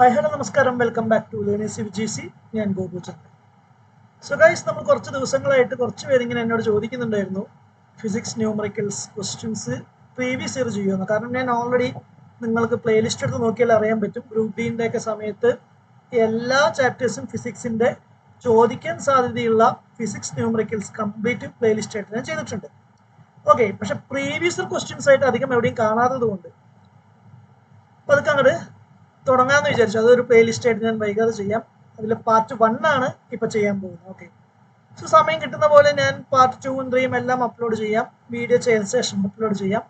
Hi hello നമസ്കാരം, welcome back to learners Viji. ഞാൻ Gopuchandran. So guys, നമ്മൾ കുറച്ച് ദിവസങ്ങളായിട്ട് കുറച്ച് പേരിങ്ങനെ എന്നോട് ചോദിക്കുന്നുണ്ടായിരുന്നു physics numericals questions previous year ചെയ്യുമെന്ന്. കാരണം ഞാൻ ഓൾറെഡി നിങ്ങൾക്ക് പ്ലേലിസ്റ്റ് എടുത്ത് നോക്കിയാൽ അറിയാൻ പറ്റും, ഗ്രൂപ്പ് ഡിൻ്റെ ഒക്കെ സമയത്ത് എല്ലാ ചാപ്റ്റേഴ്സും ഫിസിക്സിൻ്റെ ചോദിക്കാൻ സാധ്യതയുള്ള ഫിസിക്സ് ന്യൂമറിക്കൽസ് കംപ്ലീറ്റ് പ്ലേലിസ്റ്റ് ആയിട്ട് ഞാൻ ചെയ്തിട്ടുണ്ട്. ഓക്കെ, പക്ഷെ പ്രീവിയസ് ഇയർ ക്വസ്റ്റ്യൻസ് ആയിട്ട് അധികം എവിടെയും കാണാത്തത് കൊണ്ട് അപ്പോൾ അതൊക്കെ അങ്ങോട്ട് തുടങ്ങാമെന്ന് വിചാരിച്ചു. അതൊരു പ്ലേലിസ്റ്റ് ആയിട്ട് ഞാൻ വൈകാതെ ചെയ്യാം. അതിൽ പാർട്ട് 1 ആണ് ഇപ്പം ചെയ്യാൻ പോകുന്നത്. ഓക്കെ, സോ സമയം കിട്ടുന്ന പോലെ ഞാൻ പാർട്ട് 2ഉം 3ഉം എല്ലാം അപ്ലോഡ് ചെയ്യാം, വീഡിയോ ചെയ്ത ശേഷം അപ്ലോഡ് ചെയ്യാം.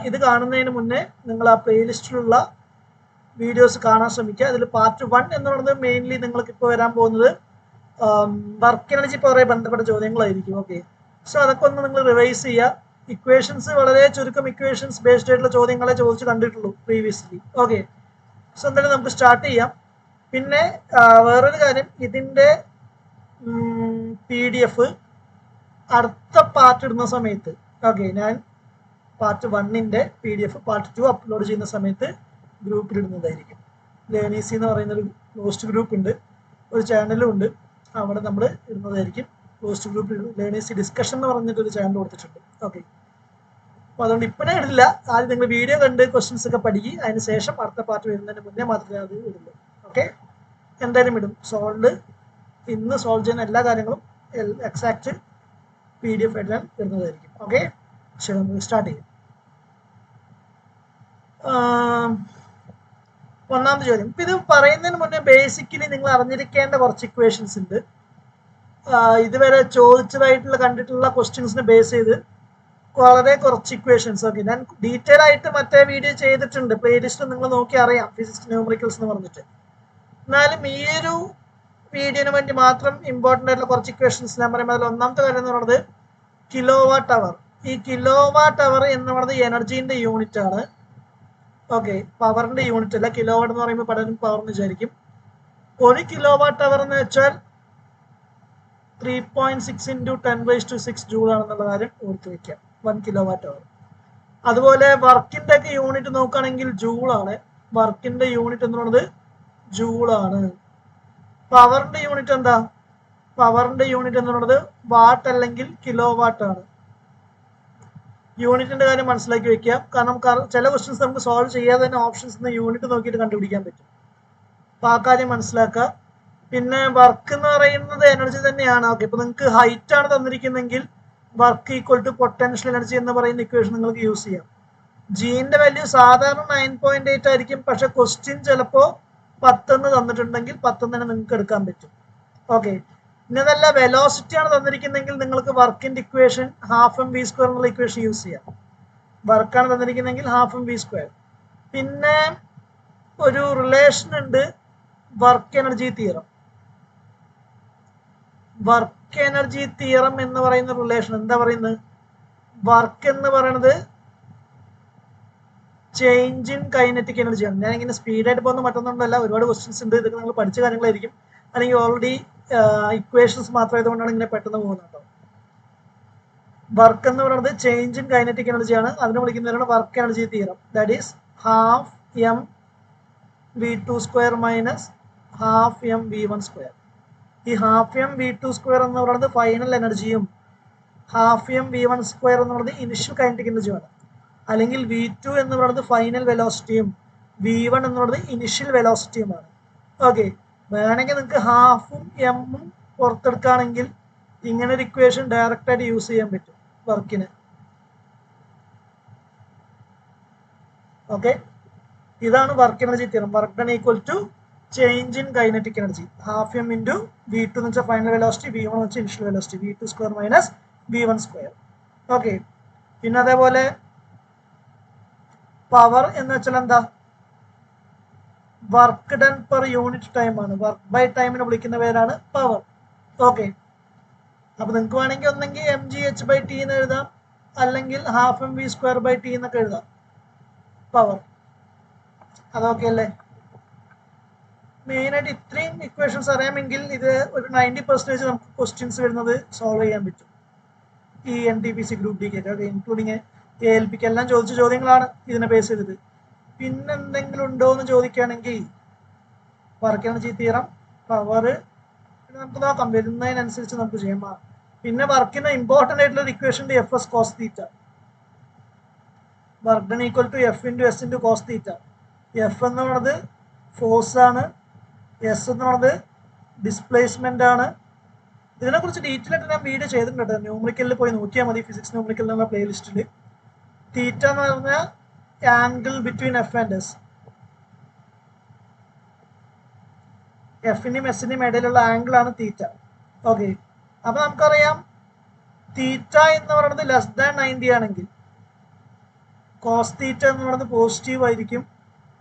ഇത് കാണുന്നതിന് മുന്നേ നിങ്ങൾ ആ പ്ലേലിസ്റ്റിലുള്ള വീഡിയോസ് കാണാൻ ശ്രമിക്കുക. അതിൽ പാർട്ട് 1 എന്ന് പറയുന്നത് മെയിൻലി നിങ്ങൾക്ക് ഇപ്പോൾ വരാൻ പോകുന്നത് വർക്ക് എനർജി പവറുമായി ബന്ധപ്പെട്ട ചോദ്യങ്ങളായിരിക്കും. ഓക്കെ, സോ അതൊക്കെ ഒന്ന് നിങ്ങൾ റിവൈസ് ചെയ്യുക. ഇക്വേഷൻസ് വളരെ ചുരുക്കം ഇക്വേഷൻസ് ബേസ്ഡ് ആയിട്ടുള്ള ചോദ്യങ്ങളെ ചോദിച്ച് കണ്ടിട്ടുള്ളൂ പ്രീവിയസ്ലി. ഓക്കെ, സോ എന്തായാലും നമുക്ക് സ്റ്റാർട്ട് ചെയ്യാം. പിന്നെ വേറൊരു കാര്യം, ഇതിൻ്റെ PDF അടുത്ത പാർട്ട് ഇടുന്ന സമയത്ത്, ഓക്കെ, ഞാൻ പാർട്ട് 1ൻ്റെ PDF പാർട്ട് 2 അപ്ലോഡ് ചെയ്യുന്ന സമയത്ത് ഗ്രൂപ്പിൽ ഇടുന്നതായിരിക്കും. ലേണീസി എന്ന് പറയുന്നൊരു പോസ്റ്റ് ഗ്രൂപ്പ് ഉണ്ട്, ഒരു ചാനലും ഉണ്ട്, അവിടെ നമ്മൾ ഇടുന്നതായിരിക്കും. പോസ്റ്റ് ഗ്രൂപ്പിൽ ലേണീസി ഡിസ്കഷൻ എന്ന് പറഞ്ഞിട്ടൊരു ചാനൽ കൊടുത്തിട്ടുണ്ട്. ഓക്കെ, അപ്പോൾ അതുകൊണ്ട് ഇപ്പോഴേ ഇടില്ല. ആദ്യം നിങ്ങൾ വീഡിയോ കണ്ട് ക്വസ്റ്റ്യൻസ് ഒക്കെ പഠിക്കുക, അതിന് ശേഷം അടുത്ത പാർട്ട് വരുന്നതിന് മുന്നേ മാത്രമേ അത് ഇടുള്ളൂ. ഓക്കെ, എന്തായാലും ഇടും. ഇന്ന് സോൾവ് ചെയ്യുന്ന എല്ലാ കാര്യങ്ങളും എക്സാക്റ്റ് PDF ആയിട്ട് ഞാൻ ഇടുന്നതായിരിക്കും. ഓക്കെ, ശരി, നമുക്ക് സ്റ്റാർട്ട് ചെയ്യാം. ഒന്നാമത്തെ ചോദ്യം. ഇപ്പം ഇത് പറയുന്നതിന് മുന്നേ ബേസിക്കലി നിങ്ങൾ അറിഞ്ഞിരിക്കേണ്ട കുറച്ച് ഇക്വേഷൻസ് ഉണ്ട്. ഇതുവരെ ചോദിച്ചതായിട്ടുള്ള കണ്ടിട്ടുള്ള ക്വസ്റ്റ്യൻസിനെ ബേസ് ചെയ്ത് വളരെ കുറച്ച് ഇക്വേഷൻസ്. ഓക്കെ, ഞാൻ ഡീറ്റെയിൽ ആയിട്ട് മറ്റേ വീഡിയോ ചെയ്തിട്ടുണ്ട്, പ്ലേലിസ്റ്റ് നിങ്ങൾ നോക്കി അറിയാം, ഫിസിക്സ് ന്യൂമറിക്കൽസ് എന്ന് പറഞ്ഞിട്ട്. എന്നാലും ഈ ഒരു വീഡിയോന് വേണ്ടി മാത്രം ഇമ്പോർട്ടൻ്റ് ആയിട്ടുള്ള കുറച്ച് ഇക്വേഷൻസ് ഞാൻ പറയുമ്പോൾ അതിൽ ഒന്നാമത്തെ കാര്യം എന്ന് പറയുന്നത് കിലോ വാട്ട് അവർ. ഈ കിലോ വാട്ട് അവർ എന്ന് പറയുന്നത് എനർജീൻ്റെ യൂണിറ്റ് ആണ്. ഓക്കെ, പവറിൻ്റെ യൂണിറ്റ് അല്ല. കിലോ വാട്ട് എന്ന് പറയുമ്പോൾ പലരും പവർ എന്ന് വിചാരിക്കും. 1 കിലോ വാട്ട് അവർ എന്ന് വെച്ചാൽ 3.6 × 10⁻⁶ ജൂൾ ആണെന്നുള്ള കാര്യം ഓർത്ത് വയ്ക്കാം. 1 കിലോ വാട്ട് അവർ. അതുപോലെ വർക്കിൻ്റെ ഒക്കെ യൂണിറ്റ് നോക്കുകയാണെങ്കിൽ ജൂളാണ്. വർക്കിൻ്റെ യൂണിറ്റ് എന്ന് പറയുന്നത് ജൂളാണ്. പവറിൻ്റെ യൂണിറ്റ് എന്താ? പവറിൻ്റെ യൂണിറ്റ് എന്ന് പറയുന്നത് വാട്ട് അല്ലെങ്കിൽ കിലോ വാട്ട് ആണ്. യൂണിറ്റിൻ്റെ കാര്യം മനസ്സിലാക്കി വെക്കുക, കാരണം ചില ക്വസ്റ്റ്യൻസ് നമുക്ക് സോൾവ് ചെയ്യാതെ തന്നെ ഓപ്ഷൻസ് യൂണിറ്റ് നോക്കിയിട്ട് കണ്ടുപിടിക്കാൻ പറ്റും. അപ്പോൾ ആ കാര്യം മനസ്സിലാക്കുക. പിന്നെ വർക്ക് എന്ന് പറയുന്നത് എനർജി തന്നെയാണ്. ഓക്കെ, ഇപ്പോൾ നിങ്ങൾക്ക് ഹൈറ്റ് ആണ് തന്നിരിക്കുന്നെങ്കിൽ work equal to potential energy എന്ന് പറയുന്ന ഇക്വേഷൻ നിങ്ങൾക്ക് യൂസ് ചെയ്യാം. ജീൻ്റെ വാല്യൂ സാധാരണ 9.8 ആയിരിക്കും, പക്ഷെ ക്വസ്റ്റ്യൻ ചിലപ്പോൾ 10 തന്നിട്ടുണ്ടെങ്കിൽ 10 തന്നെ നിങ്ങൾക്ക് എടുക്കാൻ പറ്റും. ഓക്കെ, ഇനി അതല്ല വെലോസിറ്റി ആണ് തന്നിരിക്കുന്നെങ്കിൽ നിങ്ങൾക്ക് വർക്കിൻ്റെ ഇക്വേഷൻ 12 mv² എന്നുള്ള ഇക്വേഷൻ യൂസ് ചെയ്യാം. വർക്കാണ് തന്നിരിക്കുന്നെങ്കിൽ 12 mv². പിന്നെ ഒരു റിലേഷൻ ഉണ്ട്, work energy theorem. Work energy theorem എന്ന് പറയുന്ന റിലേഷൻ എന്താ പറയുന്നത്? വർക്ക് എന്ന് പറയുന്നത് ചേഞ്ച് ഇൻ കൈനറ്റിക് എനർജിയാണ്. ഞാനിങ്ങനെ സ്പീഡായിട്ട് പോകുന്ന മറ്റൊന്നുമല്ല, ഒരുപാട് ക്വസ്റ്റ്യൻസ് ഉണ്ട്, ഇതൊക്കെ നിങ്ങൾ പഠിച്ച കാര്യങ്ങളായിരിക്കും, അല്ലെങ്കിൽ ഓൾറെഡി ഇക്വേഷൻസ് മാത്രമായതുകൊണ്ടാണ് ഇങ്ങനെ പെട്ടെന്ന് പോകുന്നുണ്ടോ. വർക്ക് എന്ന് പറയുന്നത് ചേഞ്ച് ഇൻ കൈനറ്റിക് എനർജിയാണ്. അതിനെ വിളിക്കുന്നവരാണ് work energy theorem. That is 12 mv² - 12 mv1². ഈ 12 mv2² എന്ന് പറയുന്നത് ഫൈനൽ എനർജിയും 12 mv1² എന്ന് പറയുന്നത് ഇനിഷ്യൽ കൈനറ്റിക് എനർജിയുമാണ്. അല്ലെങ്കിൽ v2 എന്ന് പറയുന്നത് ഫൈനൽ വെലോസിറ്റിയും v1 എന്ന് പറയുന്നത് ഇനിഷ്യൽ വെലോസിറ്റിയുമാണ്. ഓക്കെ, വേണമെങ്കിൽ നിങ്ങൾക്ക് 1/2ഉം എമ്മും പുറത്തെടുക്കുകയാണെങ്കിൽ ഇങ്ങനെ ഒരു ഇക്വേഷൻ ഡയറക്റ്റ് ആയിട്ട് യൂസ് ചെയ്യാൻ പറ്റും വർക്കിന്. ഓക്കെ, ഇതാണ് work energy theorem. Work done equal to change in kinetic energy 12 m × v2 എന്ന് വെച്ചാൽ ഫൈനൽ വെലോസിറ്റി, v1 എന്ന് വെച്ചാൽ initial velocity, v2² - v1². Okay, പിന്നെ അതേപോലെ പവർ എന്ന് വെച്ചാൽ എന്താ? Work done per unit time ആണ്. വർക്ക് ബൈ ടൈമിനെ വിളിക്കുന്ന പേരാണ് പവർ. ഓക്കെ, അപ്പോൾ നിങ്ങൾക്ക് വേണമെങ്കിൽ ഒന്നെങ്കിൽ mgh/t എന്ന് എഴുതാം, അല്ലെങ്കിൽ 12 mv²/t എന്നൊക്കെ എഴുതാം പവർ. അതൊക്കെ അല്ലേ? മെയിനായിട്ട് ഇത്രയും ഇക്വേഷൻസ് അറിയാമെങ്കിൽ ഇത് ഒരു 90% നമുക്ക് ക്വസ്റ്റ്യൻസ് വരുന്നത് സോൾവ് ചെയ്യാൻ പറ്റും ഈ NTPC ഗ്രൂപ്പ് ഡിക്ക്. ഓക്കെ, ഇൻക്ലൂഡിങ് ALPക്ക് എല്ലാം ചോദിച്ച ചോദ്യങ്ങളാണ് ഇതിനെ ബേസ് ചെയ്തത്. പിന്നെന്തെങ്കിലും ഉണ്ടോ എന്ന് ചോദിക്കുകയാണെങ്കിൽ വർക്ക് എനർജി തിയറം, പവർ, നമുക്ക് നോക്കാം വരുന്നതിനനുസരിച്ച് നമുക്ക് ചെയ്യാം. പിന്നെ വർക്കിന് ഇമ്പോർട്ടൻ്റ് ആയിട്ടുള്ള ഒരു ഇക്വേഷൻ ഉണ്ട്, F S cos theta. Work done equal to F into S into cos theta. F എന്ന് പറയുന്നത് ഫോഴ്സ് ആണ്, എസ് എന്ന് പറയുന്നത് ഡിസ്പ്ലേസ്മെന്റ് ആണ്. ഇതിനെക്കുറിച്ച് ഡീറ്റെയിൽ ആയിട്ട് ഞാൻ വീഡിയോ ചെയ്തിട്ടുണ്ട്, ന്യൂമറിക്കലിൽ പോയി നോക്കിയാൽ മതി, ഫിസിക്സ് ന്യൂമറിക്കൽ എന്നുള്ള പ്ലേലിസ്റ്റിൽ. തീറ്റ എന്ന് പറഞ്ഞാൽ angle between F and S, എഫിനും എസിനും ഇടയിലുള്ള ആംഗിൾ ആണ് തീറ്റ. ഓക്കെ, അപ്പൊ നമുക്കറിയാം തീറ്റ എന്ന് പറയുന്നത് ലെസ് ദാൻ 90 ആണെങ്കിൽ കോസ് തീറ്റ എന്ന് പറയുന്നത് പോസിറ്റീവ് ആയിരിക്കും,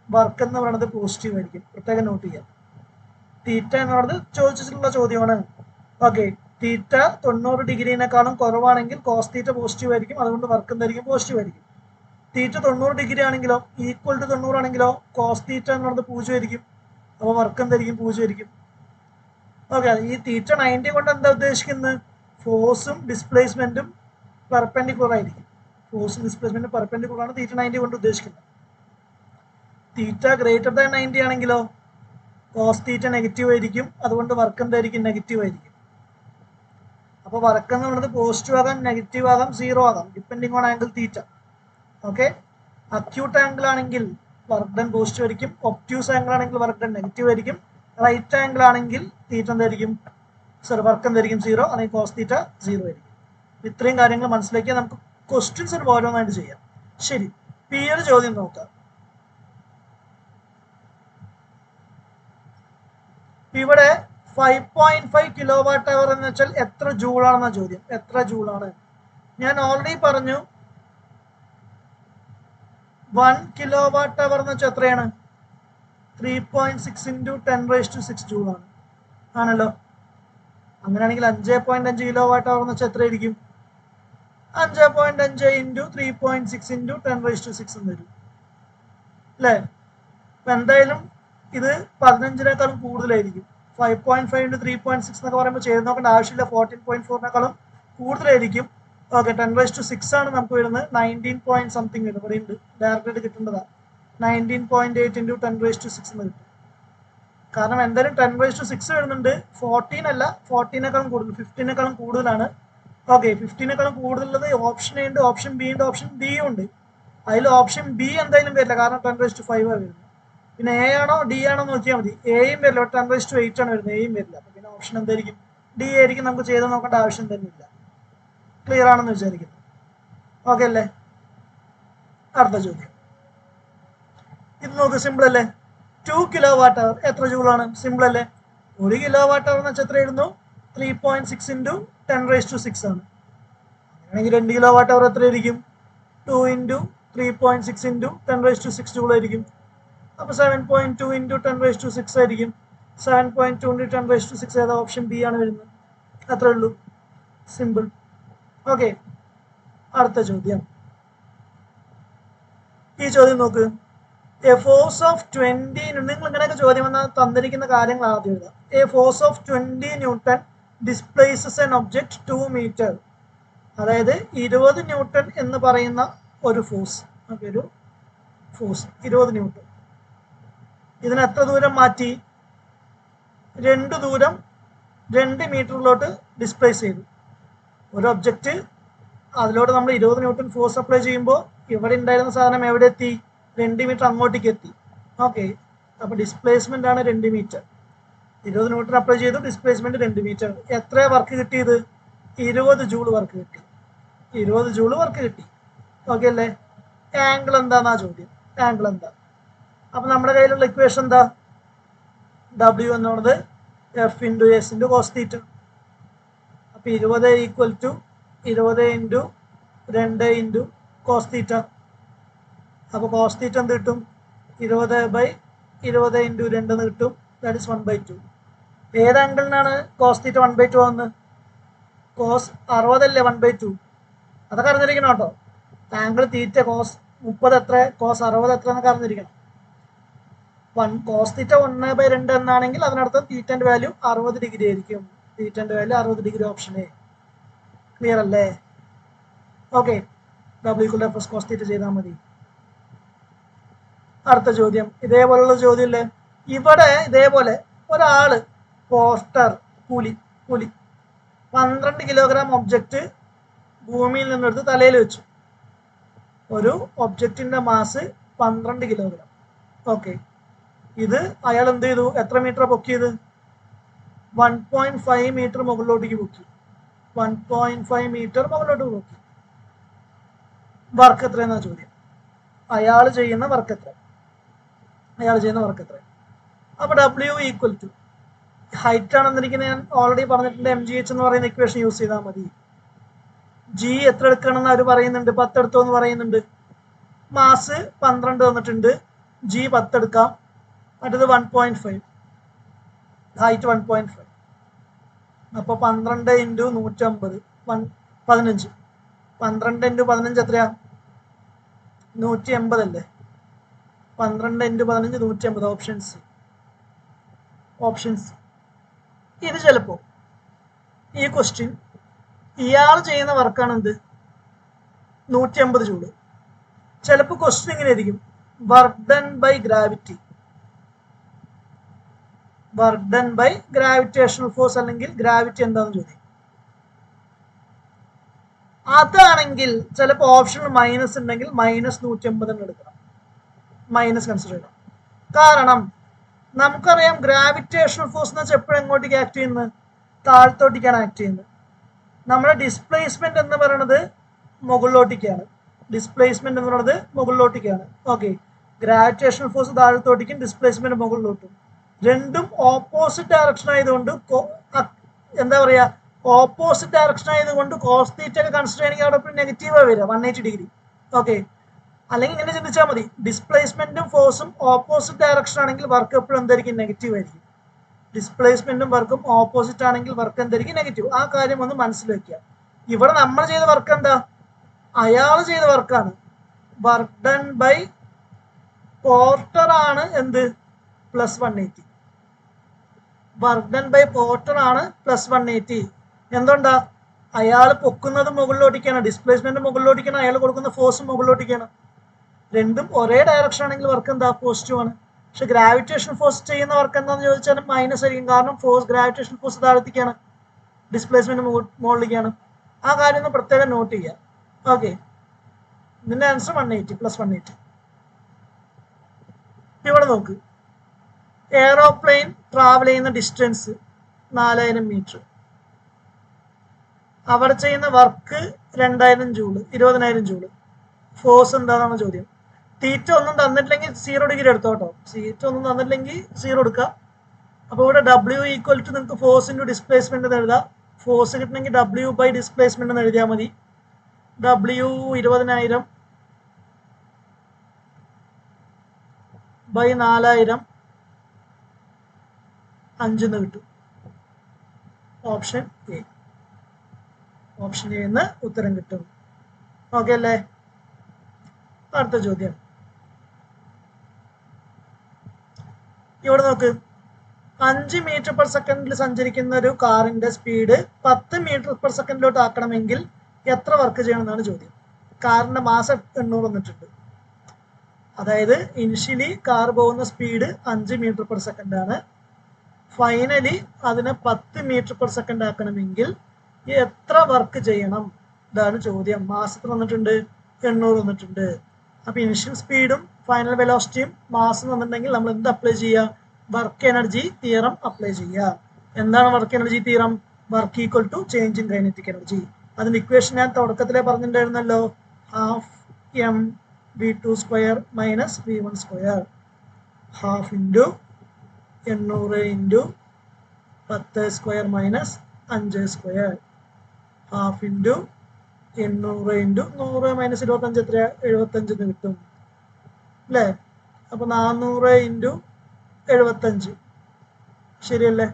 വർക്ക് എന്ന് പറയുന്നത് പോസിറ്റീവ് ആയിരിക്കും. പ്രത്യേകം നോട്ട് ചെയ്യാം. തീറ്റ എന്ന് പറയുന്നത് ചോദിച്ചിട്ടുള്ള ചോദ്യമാണ്. ഓക്കെ, തീറ്റ 90 ഡിഗ്രിനേക്കാളും കുറവാണെങ്കിൽ കോസ് തീറ്റ പോസിറ്റീവ് ആയിരിക്കും, അതുകൊണ്ട് വർക്ക് എന്തായിരിക്കും പോസിറ്റീവ് ആയിരിക്കും. തീറ്റ 90 ഡിഗ്രി ആണെങ്കിലോ ഈക്വൽ ടു 90 ആണെങ്കിലോ കോസ് തീറ്റ എന്ന് പറയുന്നത് 0 ആയിരിക്കും, അപ്പോൾ വർക്ക് എന്തായിരിക്കും 0 ആയിരിക്കും. ഓക്കെ, ഈ തീറ്റ 90 കൊണ്ട് എന്താ ഉദ്ദേശിക്കുന്നത്? ഫോഴ്സും ഡിസ്പ്ലേസ്മെന്റും പെർപെൻഡിക്കുലർ ആയിരിക്കും. ഫോഴ്സും ഡിസ്പ്ലേസ്മെന്റും പെർപെൻഡിക്കുലർ ആണ് തീറ്റ 90 കൊണ്ട് ഉദ്ദേശിക്കുന്നത്. തീറ്റ ഗ്രേറ്റർ ദാൻ 90 ആണെങ്കിലോ കോസ് തീറ്റ നെഗറ്റീവ് ആയിരിക്കും, അതുകൊണ്ട് വർക്ക് എന്തായിരിക്കും നെഗറ്റീവ് ആയിരിക്കും. അപ്പോൾ വർക്ക് എന്ന് പറയുന്നത് പോസിറ്റീവ് ആകാം, നെഗറ്റീവ് ആകാം, 0 ആകാം, depending on angle theta. Okay, acute angle ആണെങ്കിൽ വർക്ക് ഡൺ പോസിറ്റീവ് ആയിരിക്കും, ഒബ്റ്റ്യൂസ് ആംഗിൾ ആണെങ്കിൽ വർക്ക് ഡൺ നെഗറ്റീവ് ആയിരിക്കും, റൈറ്റ് ആംഗിൾ ആണെങ്കിൽ തീറ്റ എന്തായിരിക്കും, വർക്ക് എന്തായിരിക്കും 0, അല്ലെങ്കിൽ കോസ് തീറ്റ 0 ആയിരിക്കും. ഇത്രയും കാര്യങ്ങൾ മനസ്സിലാക്കിയാൽ നമുക്ക് ക്വസ്റ്റ്യൻസ് ഒരു ഓരോന്നായിട്ട് ചെയ്യാം. ശരി, ഈ ഒരു ചോദ്യം നോക്കാം. ഇവിടെ 5.5 കിലോ വാട്ട് അവർ എന്ന് വെച്ചാൽ എത്ര ജൂളാണെന്ന ചോദ്യം. എത്ര ജൂളാണ്? ഞാൻ ഓൾറെഡി പറഞ്ഞു 1 കിലോ വാട്ട് അവർ എന്ന് വെച്ചാൽ എത്രയാണ്? 3.6 ഇൻറ്റു 10⁻⁶ ജൂളാണ് ആണല്ലോ. അങ്ങനെയാണെങ്കിൽ 5.5 കിലോ വാട്ട് അവർ എന്ന് വെച്ചാൽ എത്രയായിരിക്കും? 5.5 ഇൻറ്റു 3.6 ഇൻറ്റു 10⁻⁶ എന്ന് വരും അല്ലേ? അപ്പൊ എന്തായാലും ഇത് 15നേക്കാളും കൂടുതലായിരിക്കും. 5.5 ഇൻറ്റു 3.6 എന്നൊക്കെ പറയുമ്പോൾ ചെയ്ത് നോക്കേണ്ട ആവശ്യമില്ല, 14.4നേക്കാളും കൂടുതലായിരിക്കും. ഓക്കെ, 10⁻⁶ ആണ് നമുക്ക് വരുന്നത്. 19 പോയിന്റ് സംതിങ് വരും, ഇവിടെ ഉണ്ട്, ഡയറക്റ്റ് കിട്ടേണ്ടതാണ്. 19.8 ഇൻറ്റു 10⁻⁶ എന്ന് കിട്ടും. കാരണം എന്തായാലും 10⁻⁶ വരുന്നുണ്ട്, 14 അല്ല, 14നേക്കാളും കൂടുതൽ, 15നേക്കാളും കൂടുതലാണ്. ഓക്കെ, 15നേക്കാളും കൂടുതലുള്ളത് ഓപ്ഷൻ എ ഉണ്ട്, ഓപ്ഷൻ ബി ഉണ്ട്, ഓപ്ഷൻ ഡി ഉണ്ട്. അതിൽ ഓപ്ഷൻ ബി എന്തായാലും വരില്ല, കാരണം 10⁻5 വരുന്നത്. പിന്നെ എ ആണോ ഡി ആണോ നോക്കിയാൽ മതി. എയും വരില്ല, 10⁻8 ആണ് വരുന്നത്, എയും വരില്ല. അപ്പൊ പിന്നെ ഓപ്ഷൻ എന്തായിരിക്കും? ഡി ആയിരിക്കും. നമുക്ക് ചെയ്ത് നോക്കേണ്ട ആവശ്യം തന്നെ ഇല്ല. ക്ലിയർ ആണെന്ന് വിചാരിക്കുന്നു. ഓക്കെ അല്ലേ? അടുത്ത ചോദ്യം ഇത് നോക്ക്, സിമ്പിൾ അല്ലേ? 2 കിലോ വാട്ട് അവർ എത്ര ജൂളാണ്? സിമ്പിൾ അല്ലേ? 1 കിലോ വാട്ട് അവർ എന്ന് വെച്ചാൽ എത്ര എഴുതുന്നു? 3.6 ഇൻറ്റു 10⁻⁶ ആണ്. അങ്ങനെയാണെങ്കിൽ 2 കിലോ വാട്ട് അവർ എത്രയായിരിക്കും? 2 ഇൻറ്റു 3.6 ഇൻറ്റു 10⁻⁶ ജൂൾ ആയിരിക്കും. അപ്പോൾ 7.2 ഇൻറ്റു 10⁻⁶ ആയിരിക്കും. 7.2 ഇൻറ്റു 10⁻⁶ ഏതാ? ഓപ്ഷൻ ബി ആണ് വരുന്നത്. അത്രേ ഉള്ളൂ, സിമ്പിൾ. ഓക്കെ, അടുത്ത ചോദ്യം. ഈ ചോദ്യം നോക്ക്. എ ഫോഴ്സ് ഓഫ് 20, നിങ്ങൾ ഇങ്ങനെയൊക്കെ ചോദ്യം വന്നാൽ തന്നിരിക്കുന്ന കാര്യങ്ങൾ ആദ്യം എഴുതാം. A force of 20 newton displaces an object 2 metre. അതായത് 20 ന്യൂട്ടൺ എന്ന് പറയുന്ന ഒരു ഫോഴ്സ്, ഒരു ഫോഴ്സ് 20 ന്യൂട്ടൺ. ഇതിന് എത്ര ദൂരം മാറ്റി? 2 ദൂരം 2 മീറ്ററിലോട്ട് ഡിസ്പ്ലേസ് ചെയ്തു. ഒരു ഒബ്ജക്റ്റ്, അതിലോട്ട് നമ്മൾ 20 ന്യൂട്ടൺ ഫോഴ്സ് അപ്ലൈ ചെയ്യുമ്പോൾ ഇവിടെ ഉണ്ടായിരുന്ന സാധനം എവിടെ എത്തി? 2 മീറ്റർ അങ്ങോട്ടേക്ക് എത്തി. ഓക്കെ, അപ്പോൾ ഡിസ്പ്ലേസ്മെന്റ് ആണ് 2 മീറ്റർ. 20 ന്യൂട്ടൺ അപ്ലൈ ചെയ്തു, ഡിസ്പ്ലേസ്മെന്റ് 2 മീറ്റർ. എത്ര വർക്ക് കിട്ടിയത്? 20 ജൂൾ വർക്ക് കിട്ടി. 20 ജൂൾ വർക്ക് കിട്ടി. ഓക്കെ അല്ലേ? ആംഗിൾ എന്താന്നാ ചോദ്യം. ആംഗിൾ എന്താ? അപ്പൊ നമ്മുടെ കയ്യിലുള്ള ഇക്വേഷൻ എന്താ? W എന്നുള്ളത് F into S into cos theta. അപ്പൊ 20 equal to 20 into 2 into cos theta. അപ്പൊ കോസ് തീറ്റ എന്ത് കിട്ടും? 20/20 ഇൻറ്റു 2 എന്ന് കിട്ടും. That is 1/2. ഏത് ആംഗിളിനാണ് കോസ് തീറ്റ 1/2 ആവുന്നത്? കോസ് 60 അല്ലേ 1/2? അതൊക്കെ അറിഞ്ഞിരിക്കണം കേട്ടോ. ആംഗിൾ തീറ്റ കോസ് 30 എത്ര, കോസ് 60 എത്ര എന്നൊക്കെ അറിഞ്ഞിരിക്കണം. കോസ് തീറ്റ 1/2 എന്നാണെങ്കിൽ അതിനർത്ഥം തീറ്റന്റെ വാല്യൂ 60 ഡിഗ്രി ആയിരിക്കും. തീറ്റന്റെ value 60 degree, option A. Clear അല്ലേ? Okay, W = F cos theta ചെയ്താൽ മതി. അടുത്ത ചോദ്യം ഇതേപോലുള്ള ചോദ്യം അല്ലേ? ഇവിടെ ഇതേപോലെ ഒരാള് പോസ്റ്റർ കൂലി 12 കിലോഗ്രാം ഒബ്ജക്റ്റ് ഭൂമിയിൽ നിന്നെടുത്ത് തലയിൽ വെച്ചു. ഒരു ഒബ്ജക്റ്റിന്റെ മാസ് 12 കിലോഗ്രാം. ഓക്കെ, ഇത് അയാൾ എന്ത് ചെയ്തു? എത്ര മീറ്റർ പൊക്കിയത്? 1.5 മീറ്റർ മുകളിലോട്ടേക്ക് പൊക്കി. 1.5 മീറ്റർ മുകളിലോട്ട് പൊക്കി. വർക്ക് എത്രയെന്നാ ചോദ്യം. അയാൾ ചെയ്യുന്ന വർക്ക് എത്ര? അപ്പൊ W ഈക്വൽ ടു ഹൈറ്റ് ആണെന്നിരിക്കുന്നത് ഞാൻ ഓൾറെഡി പറഞ്ഞിട്ടുണ്ട്. MGH എന്ന് പറയുന്ന ഇക്വേഷൻ യൂസ് ചെയ്താൽ മതി. G എത്ര എടുക്കണമെന്ന് അവർ പറയുന്നുണ്ട്? 10 എടുത്തോ എന്ന് പറയുന്നുണ്ട്. മാസ് 12 തന്നിട്ടുണ്ട്. G 10 എടുക്കാം. അടുത്തത് 1.5, ഹൈറ്റ് 1.5. അപ്പൊ 12 ഇൻറ്റു 150 15. 12 ഇൻറ്റു 15 എത്രയാ? 180 അല്ലേ? 12 ഇൻറ്റു 15 150. ഓപ്ഷൻസ്. ഇത് ചിലപ്പോ ഈ ക്വസ്റ്റ്യൻ ഇയാൾ ചെയ്യുന്ന വർക്കാണ് എന്ത്? 150 ജൂള്. ചിലപ്പോൾ ക്വസ്റ്റ്യൻ ഇങ്ങനെ ആയിരിക്കും, work done by gravity, work done by gravitational force, അല്ലെങ്കിൽ ഗ്രാവിറ്റി എന്താണെന്ന് ചോദിക്കും. അതാണെങ്കിൽ ചിലപ്പോൾ ഓപ്ഷനിൽ മൈനസ് ഉണ്ടെങ്കിൽ -150 എടുക്കണം, മൈനസ് കൺസിഡർ ചെയ്യണം. കാരണം നമുക്കറിയാം ഗ്രാവിറ്റേഷണൽ ഫോഴ്സ് എന്ന് വെച്ചാൽ എപ്പോഴും എങ്ങോട്ടേക്ക് ആക്ട് ചെയ്യുന്നത്? താഴത്തോട്ടേക്കാണ് ആക്ട് ചെയ്യുന്നത്. നമ്മുടെ ഡിസ്പ്ലേസ്മെന്റ് എന്ന് പറയുന്നത് മുകളിലോട്ടേക്കാണ്. ഓക്കെ, ഗ്രാവിറ്റേഷണൽ ഫോഴ്സ് താഴത്തോട്ടേക്കും ഡിസ്പ്ലേസ്മെന്റ് മുകളിലോട്ടും. രണ്ടും ഓപ്പോസിറ്റ് ഡയറക്ഷൻ ആയതുകൊണ്ട് എന്താ പറയാ, ഓപ്പോസിറ്റ് ഡയറക്ഷൻ ആയതുകൊണ്ട് കോസ് തീറ്റ ഒക്കെ കൺസിഡർ ചെയ്യണമെങ്കിൽ അവിടെ നെഗറ്റീവാണ് വരിക, 180 ഡിഗ്രി. ഓക്കെ, അല്ലെങ്കിൽ ഇങ്ങനെ ചിന്തിച്ചാൽ മതി, ഡിസ്പ്ലേസ്മെന്റും ഫോഴ്സും ഓപ്പോസിറ്റ് ഡയറക്ഷൻ ആണെങ്കിൽ വർക്ക് എപ്പോഴും എന്തായിരിക്കും? നെഗറ്റീവ് ആയിരിക്കും. ഡിസ്പ്ലേസ്മെന്റും വർക്കും ഓപ്പോസിറ്റ് ആണെങ്കിൽ വർക്ക് എന്തായിരിക്കും? നെഗറ്റീവ്. ആ കാര്യം ഒന്ന് മനസ്സിൽ വെക്കുക. ഇവിടെ നമ്മൾ ചെയ്ത വർക്ക് എന്താ? അയാൾ ചെയ്ത വർക്കാണ്. വർക്ക് ഡൺ ബൈ പോർട്ടർ ആണ് എന്ത്? +180. വർക്ക് ഡൺ ബൈ പോർട്ടർ ആണ് +180. എന്തുകൊണ്ടാ? അയാൾ പൊക്കുന്നത് മുകളിലോട്ടേക്കാണ്, ഡിസ്പ്ലേസ്മെന്റ് മുകളിലോട്ടേക്കാണ്, അയാൾ കൊടുക്കുന്ന ഫോഴ്സ് മുകളിലോട്ടേക്കാണ്. രണ്ടും ഒരേ ഡയറക്ഷൻ ആണെങ്കിൽ വർക്ക് എന്താ? പോസിറ്റീവ് ആണ്. പക്ഷെ ഗ്രാവിറ്റേഷൻ ഫോഴ്സ് ചെയ്യുന്ന വർക്ക് എന്താണെന്ന് ചോദിച്ചാലും മൈനസ് ആയിരിക്കും. കാരണം ഗ്രാവിറ്റേഷൻ ഫോഴ്സ് താഴത്തേക്കാണ്, ഡിസ്പ്ലേസ്മെന്റ് മുകളിലേക്കാണ്. ആ കാര്യം ഒന്ന് പ്രത്യേകം നോട്ട് ചെയ്യുക. ഓക്കെ, ഇതിന്റെ ആൻസർ 180 +180. ഇവിടെ നോക്ക്, എയറോപ്ലെയിൻ ട്രാവൽ ചെയ്യുന്ന ഡിസ്റ്റൻസ് 4000 മീറ്റർ. അവിടെ ചെയ്യുന്ന വർക്ക് 2000 ജൂള്, 20000 ജൂള്. ഫോഴ്സ് എന്താണെന്നാണ് ചോദ്യം. തീറ്റ ഒന്നും തന്നിട്ടില്ലെങ്കിൽ 0 ഡിഗ്രി എടുത്തോട്ടോ. തീറ്റ ഒന്നും തന്നിട്ടില്ലെങ്കിൽ 0 എടുക്കാം. അപ്പോൾ ഇവിടെ W ഈക്വൽ ടു നിങ്ങൾക്ക് ഫോഴ്സ് ഇൻറ്റു ഡിസ്പ്ലേസ്മെന്റ് എന്ന് എഴുതാം. ഫോഴ്സ് കിട്ടണമെങ്കിൽ W ബൈ ഡിസ്പ്ലേസ്മെന്റ് എന്ന് എഴുതിയാൽ മതി. W 20000 ബൈ 4000 5 എന്ന് കിട്ടും. Option A. ഓപ്ഷൻ എ എന്ന് ഉത്തരം കിട്ടും. ഓക്കെ അല്ലേ? അടുത്ത ചോദ്യം ഇവിടെ നോക്ക്. 5 മീറ്റർ പെർ സെക്കൻഡിൽ സഞ്ചരിക്കുന്ന ഒരു കാറിന്റെ സ്പീഡ് 10 മീറ്റർ പെർ സെക്കൻഡിലോട്ട് ആക്കണമെങ്കിൽ എത്ര വർക്ക് ചെയ്യണം എന്നാണ് ചോദ്യം. കാറിന്റെ മാസം 800 വന്നിട്ടുണ്ട്. അതായത് ഇനിഷ്യലി കാർ പോകുന്ന സ്പീഡ് 5 മീറ്റർ പെർ സെക്കൻഡ് ആണ്. ഫൈനലി അതിനെ 10 മീറ്റർ പെർ സെക്കൻഡ് ആക്കണമെങ്കിൽ എത്ര വർക്ക് ചെയ്യണം? ഇതാണ് ചോദ്യം. മാസത്തിൽ വന്നിട്ടുണ്ട്, 800 വന്നിട്ടുണ്ട്. അപ്പൊ ഇനിഷ്യൽ സ്പീഡും ഫൈനൽ വെലോസിറ്റിയും മാസം വന്നിട്ടുണ്ടെങ്കിൽ നമ്മൾ എന്ത് അപ്ലൈ ചെയ്യുക? വർക്ക് എനർജി തിയറം അപ്ലൈ ചെയ്യുക. എന്താണ് work energy theorem? Work equal to change in kinetic energy. അതിന്റെ ഇക്വേഷൻ ഞാൻ തുടക്കത്തിലെ പറഞ്ഞിട്ടുണ്ടായിരുന്നല്ലോ, ½mv2² minus v1². ½ into 800 into 10² minus 5². ½ into 800 into 100 minus 25 എത്രയാ? 75 എന്ന് കിട്ടും അല്ലേ? അപ്പൊ 400 ഇൻറ്റു 75 ശരിയല്ലേ?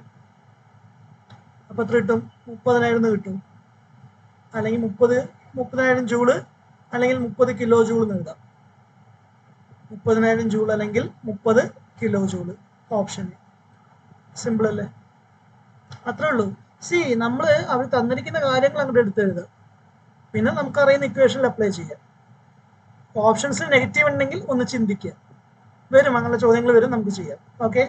അപ്പൊ എത്ര കിട്ടും? 30,000 കിട്ടും. അല്ലെങ്കിൽ 30,000 ജൂള്, അല്ലെങ്കിൽ 30 കിലോ ജൂൾ എന്ന് എഴുതാം. 30,000 ജൂൾ അല്ലെങ്കിൽ 30 കിലോ ജൂള്. ഓപ്ഷൻ സിമ്പിൾ അല്ലേ? അത്രേ ഉള്ളൂ. നമ്മൾ അവർ തന്നിരിക്കുന്ന കാര്യങ്ങൾ അങ്ങോട്ട് എടുത്തെഴുതാം. പിന്നെ നമുക്കറിയുന്ന ഇക്വേഷനിൽ അപ്ലൈ ചെയ്യാം. ഓപ്ഷൻസിൽ നെഗറ്റീവ് ഉണ്ടെങ്കിൽ ഒന്ന് ചിന്തിക്കുക. വരും, അങ്ങനെ ചോദ്യങ്ങൾ വരും, നമുക്ക് ചെയ്യാം. ഓക്കെ.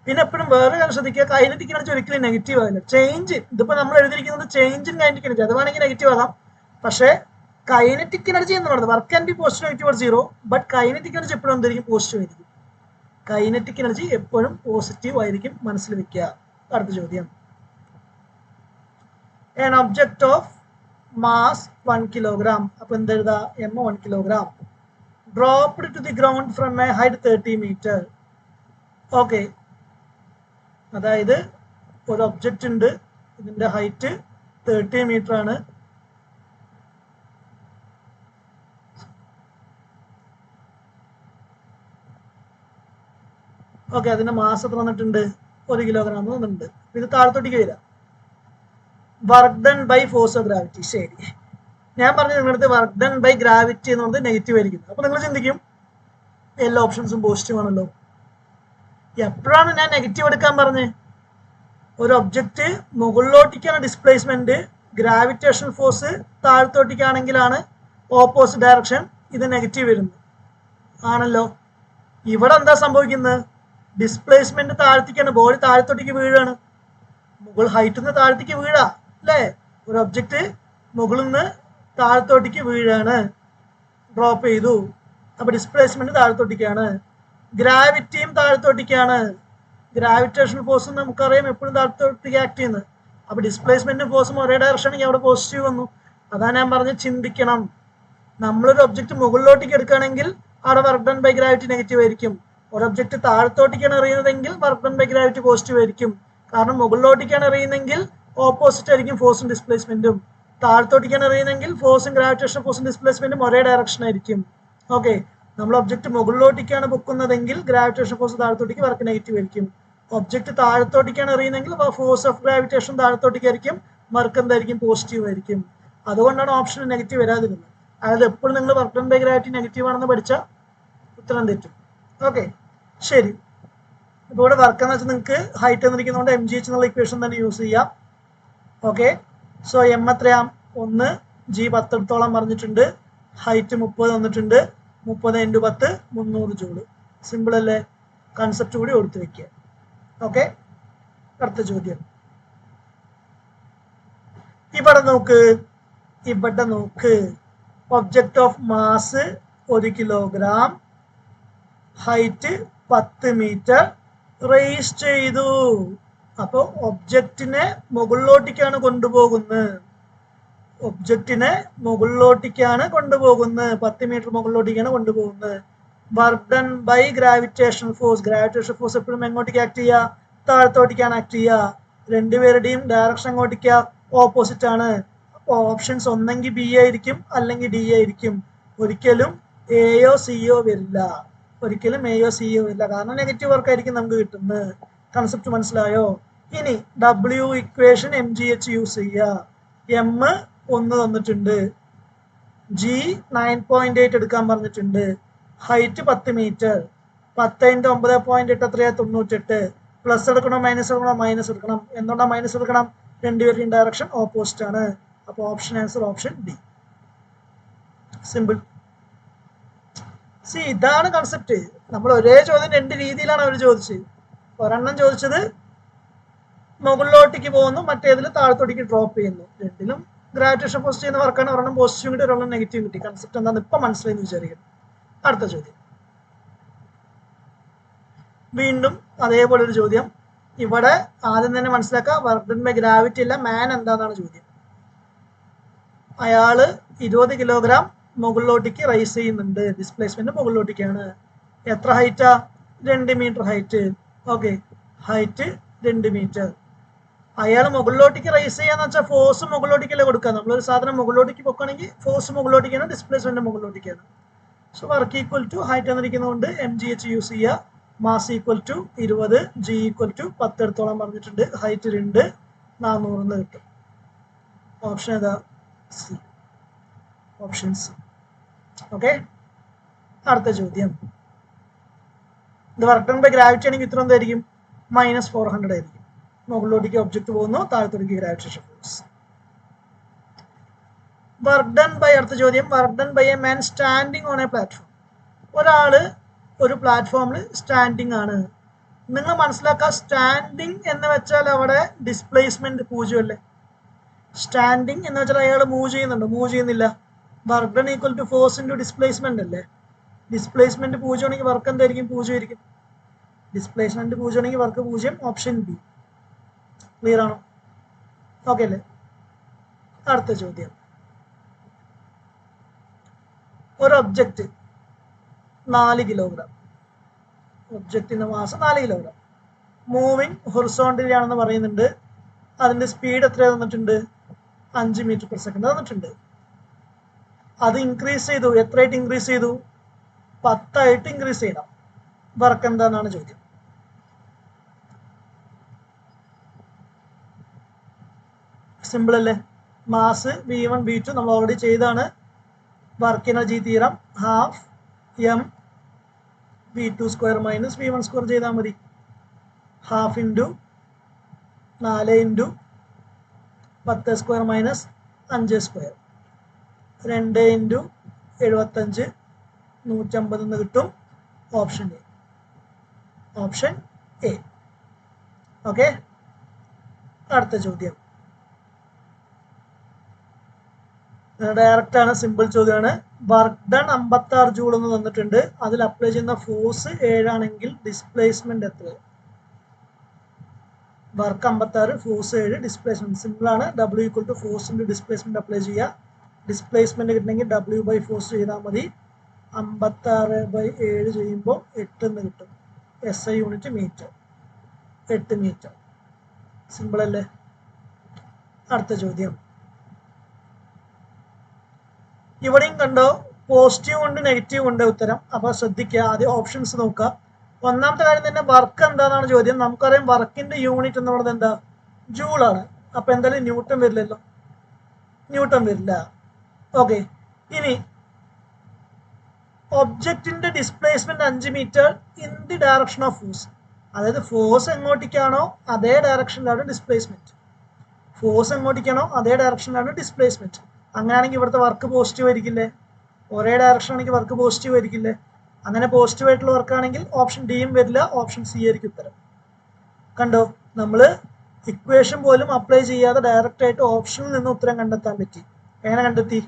പിന്നെ എപ്പോഴും വേറെ കാര്യം ശ്രദ്ധിക്കുക, കൈനറ്റിക് എനർജി ഒരിക്കലും നെഗറ്റീവ് ആവില്ല. ചേഞ്ച്, ഇതിപ്പോൾ നമ്മൾ എഴുതിയിരിക്കുന്നത് ചേഞ്ച് ഇൻ കൈനറ്റിക് എനർജി, അത് വേണമെങ്കിൽ നെഗറ്റീവ് ആകാം. പക്ഷേ കൈനറ്റിക് എനർജി എന്ന് പറയുന്നത് work can be positive negative or zero, but kinetic energy എപ്പോഴും എന്തായിരിക്കും? പോസിറ്റീവ് ആയിരിക്കും. കൈനറ്റിക് എനർജി എപ്പോഴും പോസിറ്റീവ് ആയിരിക്കും, മനസ്സിൽ വെക്കുക. അടുത്ത ചോദ്യം, an object of mass 1 kilogram, അപ്പോൾ എന്തെഴുതാ? m 1 kilogram dropped to the ground from a height 30 meter. Okay, അതായത് ഒരു ഒബ്ജക്റ്റ് ഉണ്ട്, ഇതിന്റെ ഹൈറ്റ് 30 മീറ്റർ ആണ്. ഓക്കെ, അതിന്റെ മാസ് എത്ര വന്നിട്ടുണ്ട്? 1 കിലോഗ്രാം വന്നിട്ടുണ്ട്. ഇത് താഴത്തോട്ടേക്ക് വരാം. Work done by force of gravity. ശരി, ഞാൻ പറഞ്ഞു നിങ്ങളുടെ വർക്ക് ഡൺ ബൈ ഗ്രാവിറ്റി എന്ന് പറഞ്ഞത് നെഗറ്റീവ് ആയിരിക്കും. അപ്പൊ നിങ്ങൾ ചിന്തിക്കും എല്ലാ ഓപ്ഷൻസും പോസിറ്റീവ് ആണല്ലോ. എപ്പോഴാണ് ഞാൻ നെഗറ്റീവ് എടുക്കാൻ പറഞ്ഞത്? ഒരു ഒബ്ജക്റ്റ് മുകളിലോട്ടേക്കാണ് ഡിസ്പ്ലേസ്മെന്റ്, ഗ്രാവിറ്റേഷൻ ഫോഴ്സ് താഴത്തോട്ടേക്കാണെങ്കിലാണ് ഓപ്പോസിറ്റ് ഡയറക്ഷൻ, ഇത് നെഗറ്റീവ് വരുന്നത് ആണല്ലോ. ഇവിടെ എന്താ സംഭവിക്കുന്നത്? ഡിസ്പ്ലേസ്മെന്റ് താഴത്തേക്കാണ്, ബോഡി താഴത്തോട്ടേക്ക് വീഴാണ്. മുകൾ ഹൈറ്റിൽ നിന്ന് താഴത്തേക്ക് വീഴാ അല്ലേ? ഒരു ഒബ്ജക്റ്റ് മുകളിൽ നിന്ന് താഴത്തോട്ടേക്ക് വീഴാണ്, ഡ്രോപ്പ് ചെയ്തു. അപ്പൊ ഡിസ്പ്ലേസ്മെന്റ് താഴത്തോട്ടേക്കാണ്, ഗ്രാവിറ്റിയും താഴത്തോട്ടേക്കാണ്. ഗ്രാവിറ്റേഷൻ ഫോഴ്സും നമുക്കറിയാം എപ്പോഴും താഴത്തോട്ടേക്ക് ആക്ട് ചെയ്യുന്നത്. അപ്പൊ ഡിസ്പ്ലേസ്മെന്റും ഫോഴ്സും ഒരേ ഡയറക്ഷൻ ആണെങ്കിൽ അവിടെ പോസിറ്റീവ് വന്നു. അതാണ് ഞാൻ പറഞ്ഞത്, ചിന്തിക്കണം. നമ്മളൊരു ഒബ്ജക്റ്റ് മുകളിലോട്ടേക്ക് എടുക്കുകയാണെങ്കിൽ അവിടെ work done by gravity negative ആയിരിക്കും. ഒരു ഒബ്ജക്റ്റ് താഴത്തോട്ടേക്കാണ് എറിയുന്നതെങ്കിൽ work done by gravity positive ആയിരിക്കും. കാരണം മുകളിലോട്ടേക്കാണ് എറിയുന്നതെങ്കിൽ ഓപ്പോസിറ്റ് ആയിരിക്കും ഫോഴ്സും ഡിസ്പ്ലേസ്മെന്റും. താഴത്തോട്ടേക്കാണ് എറിയുന്നതെങ്കിൽ ഫോഴ്സും ഗ്രാവിറ്റേഷൻ ഫോഴ്സും ഡിസ്പ്ലേസ്മെന്റും ഒരേ ഡയറക്ഷൻ ആയിരിക്കും. ഓക്കെ, നമ്മൾ ഒബ്ജക്റ്റ് മുകളിലോട്ടേക്കാണ് പൊക്കുന്നതെങ്കിൽ ഗ്രാവിറ്റേഷൻ ഫോഴ്സ് താഴത്തോട്ടേക്ക് വർക്ക് നെഗറ്റീവ് ആയിരിക്കും. ഒബ്ജക്റ്റ് താഴത്തോട്ടേക്കാണ് എറിയുന്നതെങ്കിൽ ഫോഴ്സ് ഓഫ് ഗ്രാവിറ്റേഷൻ താഴത്തോട്ടേക്കായിരിക്കും, വർക്ക് എന്തായിരിക്കും? പോസിറ്റീവ് ആയിരിക്കും. അതുകൊണ്ടാണ് ഓപ്ഷൻ നെഗറ്റീവ് വരാതിരുന്നത്. അതായത് എപ്പോഴും നിങ്ങൾ work done by gravity negative ആണെന്ന് പഠിച്ചാൽ ഉത്തരം തെറ്റും. ഓക്കെ, ശരി. ഇപ്പോൾ ഇവിടെ വർക്ക് എന്ന് വെച്ചാൽ നിങ്ങൾക്ക് ഹൈറ്റ് എന്നിരിക്കുന്നതുകൊണ്ട് mgh എന്നുള്ള ഇക്വേഷൻ തന്നെ യൂസ് ചെയ്യാം. ഓക്കെ, സോ എം എത്രയാം? 1, g 10 എടുത്തോളം പറഞ്ഞിട്ടുണ്ട്, ഹൈറ്റ് 30 വന്നിട്ടുണ്ട്. 30 × 10 300 ജൂള്. സിമ്പിൾ അല്ലേ? കൺസെപ്റ്റ് കൂടി കൊടുത്തു വെക്കുക. ഓക്കെ, അടുത്ത ചോദ്യം. ഇവിടെ നോക്ക്, object of mass 1 kilogram, height 10 metre, raise ചെയ്തു. അപ്പോൾ ഒബ്ജക്റ്റിനെ മുകളിലോട്ടേക്കാണ് കൊണ്ടുപോകുന്നത്. 10 മീറ്റർ മുകളിലോട്ടേക്കാണ് കൊണ്ടുപോകുന്നത്. Work done by gravitation force. Gravitation force എപ്പോഴും എങ്ങോട്ടേക്ക് ആക്ട് ചെയ്യുക? താഴത്തോട്ടേക്കാണ് ആക്ട് ചെയ്യുക. രണ്ടുപേരുടെയും ഡയറക്ഷൻ എങ്ങോട്ടേക്കാ? ഓപ്പോസിറ്റ് ആണ്. അപ്പോൾ ഓപ്ഷൻസ് ഒന്നെങ്കിൽ ബി ആയിരിക്കും അല്ലെങ്കിൽ ഡി ആയിരിക്കും. ഒരിക്കലും എയോ സിയോ വരില്ല. കാരണം നെഗറ്റീവ് വർക്ക് ആയിരിക്കും നമുക്ക് കിട്ടുന്നത്. കൺസെപ്റ്റ് മനസ്സിലായോ? ഇനി W ഇക്വേഷൻ mgh യൂസ് ചെയ്യുക. M 1 തന്നിട്ടുണ്ട്, G 9.8 എടുക്കാൻ പറഞ്ഞിട്ടുണ്ട്, ഹൈറ്റ് 10 മീറ്റർ. 10 × 9.8 എത്രയാ? 98. പ്ലസ് എടുക്കണോ മൈനസ് എടുക്കണോ? മൈനസ് എടുക്കണം. എന്തുകൊണ്ടാണ് മൈനസ് എടുക്കണം? രണ്ടുപേരുടെയും ഡയറക്ഷൻ ഓപ്പോസിറ്റ് ആണ്. അപ്പോൾ option answer option D. Simple. ഇതാണ് കൺസെപ്റ്റ്. നമ്മൾ ഒരേ ചോദ്യം 2 രീതിയിലാണ് അവർ ചോദിച്ചത്. ഒരെണ്ണം ചോദിച്ചത് മുകളിലോട്ടേക്ക് പോകുന്നു, മറ്റേതിൽ താഴത്തോട്ടേക്ക് ഡ്രോപ്പ് ചെയ്യുന്നു. രണ്ടിലും ഗ്രാവിറ്റേഷൻ ഫോഴ്സ് ചെയ്യുന്ന വർക്കാണ്. ഒരെണ്ണം പോസിറ്റീവ് കിട്ടി, ഒരെണ്ണം നെഗറ്റീവ് കിട്ടി. കൺസെപ്റ്റ് എന്താണെന്ന് ഇപ്പം മനസ്സിലായെന്ന് വിചാരിക്കണം. അടുത്ത ചോദ്യം, വീണ്ടും അതേപോലെ ഒരു ചോദ്യം. ഇവിടെ ആദ്യം തന്നെ മനസ്സിലാക്കുക, വർക്ക് ഡൺ ബൈ ഗ്രാവിറ്റി അല്ല, മാൻ എന്താണെന്നാണ് ചോദ്യം. അയാള് 20 കിലോഗ്രാം മുകളിലോട്ടേക്ക് റൈസ് ചെയ്യുന്നുണ്ട്. ഡിസ്പ്ലേസ്മെന്റ് മുകളിലോട്ടേക്കാണ്. എത്ര ഹൈറ്റാ? 2 metre height. Okay, height 2 metre. അയാൾ മുകളിലോട്ടേക്ക് റൈസ് ചെയ്യാന്ന് വെച്ചാൽ ഫോഴ്സ് മുകളിലോട്ടേക്കല്ലേ കൊടുക്കുക. നമ്മളൊരു സാധനം മുകളിലോട്ടേക്ക് പൊക്കുകയാണെങ്കിൽ ഫോഴ്സ് മുകളിലോട്ടേക്കാണ്, ഡിസ്പ്ലേസ്മെന്റ് മുകളിലോട്ടേക്കാണ്. So work equal to height എന്നിരിക്കുന്നതുകൊണ്ട് mgh യൂസ് ചെയ്യുക. Mass equal to 20, g equal to 10 എടുത്തോളം പറഞ്ഞിട്ടുണ്ട്. ഹൈറ്റ് 2, 400 കിട്ടും. ഓപ്ഷൻ ഏതാ? സി. Option C. ഓക്കെ, അടുത്ത ചോദ്യം. ഇത് വർക്ക് ഡൺ ബൈ ഗ്രാവിറ്റി ആണെങ്കിൽ ഇത്ര എന്തായിരിക്കും? -400 ആയിരിക്കും. മുകളിലോട്ടേക്ക് ഒബ്ജക്റ്റ് പോകുന്നു, താഴത്തോട്ടേക്ക് gravitation force. Work done by, അടുത്ത ചോദ്യം. Work done by a man standing on a platform. ഒരാള് ഒരു പ്ലാറ്റ്ഫോമിൽ സ്റ്റാൻഡിങ് ആണ്. നിങ്ങൾ മനസ്സിലാക്കുക, സ്റ്റാൻഡിങ് എന്ന് വെച്ചാൽ അവിടെ ഡിസ്പ്ലേസ്മെന്റ് 0 അല്ലേ. സ്റ്റാൻഡിങ് എന്ന് വെച്ചാൽ അയാൾ മൂവ് ചെയ്യുന്നുണ്ട്, മൂവ് ചെയ്യുന്നില്ല. Work done equal to force into displacement അല്ലേ. ഡിസ്പ്ലേസ്മെന്റ് 0 ആണെങ്കിൽ വർക്ക് എന്തായിരിക്കും? 0 ആയിരിക്കും. ഡിസ്പ്ലേസ്മെന്റ് 0 ആണെങ്കിൽ വർക്ക് 0. Option B. ക്ലിയർ ആണോ? ഓക്കെ അല്ലേ? അടുത്ത ചോദ്യം. ഒരു ഒബ്ജക്റ്റ് 4 കിലോഗ്രാം, ഒബ്ജക്റ്റിന്റെ മാസം 4 കിലോഗ്രാം, മൂവിങ് ഹൊറിസോണ്ടലി ആണെന്ന് പറയുന്നുണ്ട്. അതിന്റെ സ്പീഡ് എത്ര തന്നിട്ടുണ്ട്? 5 മീറ്റർ പെർ സെക്കൻഡ് തന്നിട്ടുണ്ട്. അത് ഇൻക്രീസ് ചെയ്തു. എത്രയായിട്ട് ഇൻക്രീസ് ചെയ്തു? 10 ആയിട്ട് ഇൻക്രീസ് ചെയ്യണം. വർക്ക് എന്താണെന്നാണ് ചോദ്യം. സിമ്പിൾ അല്ലേ? മാസ് V1 V2 നമ്മൾ ഓൾറെഡി ചെയ്താണ്. വർക്ക് എനർജി തീരം half M V2 square minus V1 square ചെയ്താൽ മതി. Half into 4 into 10 square minus 5 square 2 into 75 150 എന്ന് കിട്ടും. Option A. Option A. Okay. അടുത്ത ചോദ്യം ഡയറക്റ്റ് ആണ്, സിമ്പിൾ ചോദ്യമാണ്. വർക്ക് ഡൺ 56 ജൂൾ എന്ന് തന്നിട്ടുണ്ട്. അതിൽ അപ്ലൈ ചെയ്യുന്ന ഫോഴ്സ് 7 ആണെങ്കിൽ ഡിസ്പ്ലേസ്മെന്റ് എത്ര? വർക്ക് 56, ഫോഴ്സ് 7, ഡിസ്പ്ലേസ്മെന്റ് സിമ്പിൾ ആണ്. W equal to force into displacement apply ചെയ്യുക. ഡിസ്പ്ലേസ്മെന്റ് കിട്ടണമെങ്കിൽ W ബൈ ഫോഴ്സ് ചെയ്താൽ മതി. 56/7 ചെയ്യുമ്പോൾ 8 എന്ന് കിട്ടും. SI unit metre, 8 metre. Simple അല്ലേ? അടുത്ത ചോദ്യം. ഇവിടെയും കണ്ടോ, പോസിറ്റീവ് ഉണ്ട് നെഗറ്റീവ് ഉണ്ട് ഉത്തരം. അപ്പൊ ശ്രദ്ധിക്കുക, ആദ്യം ഓപ്ഷൻസ് നോക്കുക. ഒന്നാമത്തെ കാര്യം തന്നെ വർക്ക് എന്താണെന്നാണ് ചോദ്യം. നമുക്കറിയാം വർക്കിന്റെ യൂണിറ്റ് എന്ന് പറയുന്നത് എന്താ? ജൂളാണ്. അപ്പൊ എന്തായാലും ന്യൂട്ടൺ വരില്ലല്ലോ, ന്യൂട്ടൺ വരില്ല. ഓക്കെ. ഇനി ഒബ്ജക്റ്റിന്റെ displacement 5 metre in the direction of force. അതായത് ഫോഴ്സ് എങ്ങോട്ടേക്കാണോ അതേ ഡയറക്ഷനിലാണ് ഡിസ്പ്ലേസ്മെന്റ്. ഫോഴ്സ് എങ്ങോട്ടേക്കാണോ അതേ ഡയറക്ഷനിലാണ് ഡിസ്പ്ലേസ്മെന്റ്. അങ്ങനെയാണെങ്കിൽ ഇവിടുത്തെ വർക്ക് പോസിറ്റീവ് ആയിരിക്കില്ലേ? ഒരേ ഡയറക്ഷൻ ആണെങ്കിൽ വർക്ക് പോസിറ്റീവ് ആയിരിക്കില്ലേ? അങ്ങനെ പോസിറ്റീവ് ആയിട്ടുള്ള വർക്ക് ആണെങ്കിൽ ഓപ്ഷൻ ഡിയും വരില്ല, ഓപ്ഷൻ സി ആയിരിക്കും ഉത്തരം. കണ്ടോ, നമ്മൾ ഇക്വേഷൻ പോലും അപ്ലൈ ചെയ്യാതെ ഡയറക്റ്റ് ആയിട്ട് ഓപ്ഷനിൽ നിന്ന് ഉത്തരം കണ്ടെത്താൻ പറ്റി. എങ്ങനെ കണ്ടെത്തി?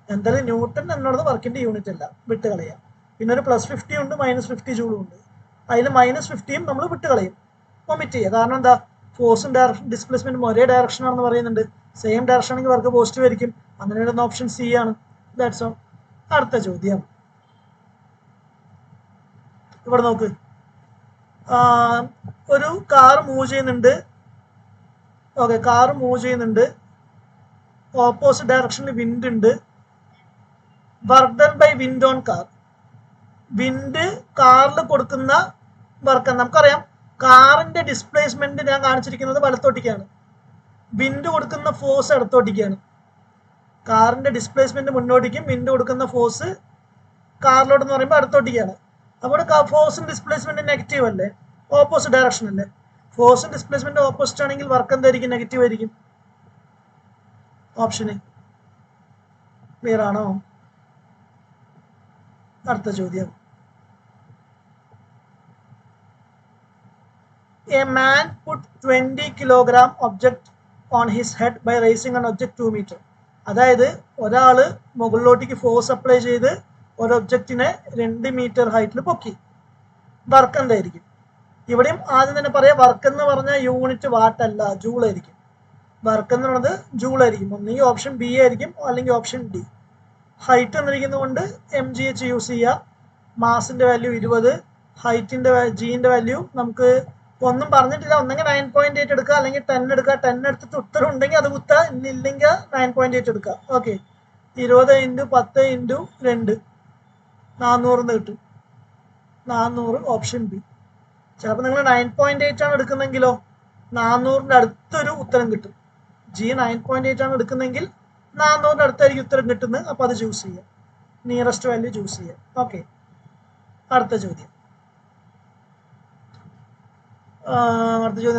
എന്തായാലും ന്യൂട്ടൺ എന്നുള്ളത് വർക്കിന്റെ യൂണിറ്റ് അല്ല, വിട്ട് കളയാം. പിന്നെ ഒരു +50 ഉണ്ട്, -50 ജൂളും ഉണ്ട്. അതിൽ -50യും നമ്മൾ വിട്ട് കളയും, ഒമിറ്റ് ചെയ്യുക. കാരണം എന്താ? ഫോഴ്സും ഡിസ്പ്ലേസ്മെന്റും ഒരേ ഡയറക്ഷൻ ആണെന്ന് പറയുന്നുണ്ട്. സെയിം ഡയറക്ഷൻ ആണെങ്കിൽ വർക്ക് പോസിറ്റീവ് ആയിരിക്കും. അങ്ങനെ വരുന്ന ഓപ്ഷൻ സി ആണ്. That's all. അടുത്ത ചോദ്യം. ഇവിടെ നോക്ക്, ഒരു കാർ മൂവ് ചെയ്യുന്നുണ്ട്. ഓക്കെ, കാർ മൂവ് ചെയ്യുന്നുണ്ട്. ഓപ്പോസിറ്റ് ഡയറക്ഷനിൽ വിൻഡ് ഉണ്ട്. Work done by wind on car. Wind കാറിൽ കൊടുക്കുന്ന വർക്ക് നമുക്കറിയാം. കാറിന്റെ ഡിസ്പ്ലേസ്മെന്റ് ഞാൻ കാണിച്ചിരിക്കുന്നത് വലത്തോട്ടിക്കാണ്. വിൻഡ് കൊടുക്കുന്ന ഫോഴ്സ് ഇടത്തോട്ടിക്കാണ്. കാറിന്റെ ഡിസ്പ്ലേസ്മെന്റ് മുന്നോട്ടേക്കും, വിൻഡ് കൊടുക്കുന്ന ഫോഴ്സ് കാറിലോട്ട് എന്ന് പറയുമ്പോൾ അടുത്തോട്ടിക്കാണ്. അപ്പോൾ ഫോഴ്സും ഡിസ്പ്ലേസ്മെന്റ് നെഗറ്റീവ് അല്ലേ? ഓപ്പോസിറ്റ് ഡയറക്ഷൻ അല്ലേ? ഫോഴ്സും ഡിസ്പ്ലേസ്മെന്റ് ഓപ്പോസിറ്റ് ആണെങ്കിൽ വർക്ക് എന്തായിരിക്കും? നെഗറ്റീവ് ആയിരിക്കും. ഓപ്ഷന് ക്ലിയർ ആണോ? അടുത്ത ചോദ്യം. A man put 20 kilogram object on his head by raising an object 2 meter. അതായത് ഒരാള് മുകളിലോട്ടേക്ക് ഫോഴ്സ് അപ്ലൈ ചെയ്ത് ഒരു ഒബ്ജക്റ്റിനെ 2 മീറ്റർ ഹൈറ്റിൽ പൊക്കി. വർക്ക് എന്തായിരിക്കും? ഇവിടെയും ആദ്യം തന്നെ പറയാം, വർക്ക് എന്ന് പറഞ്ഞാൽ യൂണിറ്റ് വാട്ട് അല്ല, ജൂൾ ആയിരിക്കും. വർക്ക് എന്ന് പറയുന്നത് ജൂൾ ആയിരിക്കും. ഒന്നെങ്കിൽ ഓപ്ഷൻ ബി ആയിരിക്കും, അല്ലെങ്കിൽ ഓപ്ഷൻ ഡി. ഹൈറ്റ് എന്നിരിക്കുന്നതുകൊണ്ട് mgh യൂസ് ചെയ്യുക. മാസിന്റെ വാല്യൂ 20, ഹൈറ്റിന്റെ ജിന്റെ വാല്യൂ നമുക്ക് ഒന്നും പറഞ്ഞിട്ടില്ല. ഒന്നെങ്കിൽ 9.8 എടുക്കുക, അല്ലെങ്കിൽ 10 എടുക്കുക. 10 എടുത്തിട്ട് ഉത്തരം ഉണ്ടെങ്കിൽ അത് കുത്തുക, ഇല്ലെങ്കിൽ 9.8 എടുക്കുക. ഓക്കെ. 20 × 10 × 2 400 എന്ന് കിട്ടും. 400 ഓപ്ഷൻ ബി. ചിലപ്പോൾ നിങ്ങൾ 9.8 ആണ് എടുക്കുന്നെങ്കിലോ 400ന്റെ അടുത്തൊരു ഉത്തരം കിട്ടും. ജി 9.8 ആണ് എടുക്കുന്നെങ്കിൽ 400ന്റെ അടുത്തായിരിക്കും ഉത്തരം കിട്ടുന്നത്. അപ്പോൾ അത് ചൂസ് ചെയ്യുക, നിയറസ്റ്റ് വാല്യൂ ചൂസ് ചെയ്യുക. ഓക്കെ. അടുത്ത ചോദ്യം.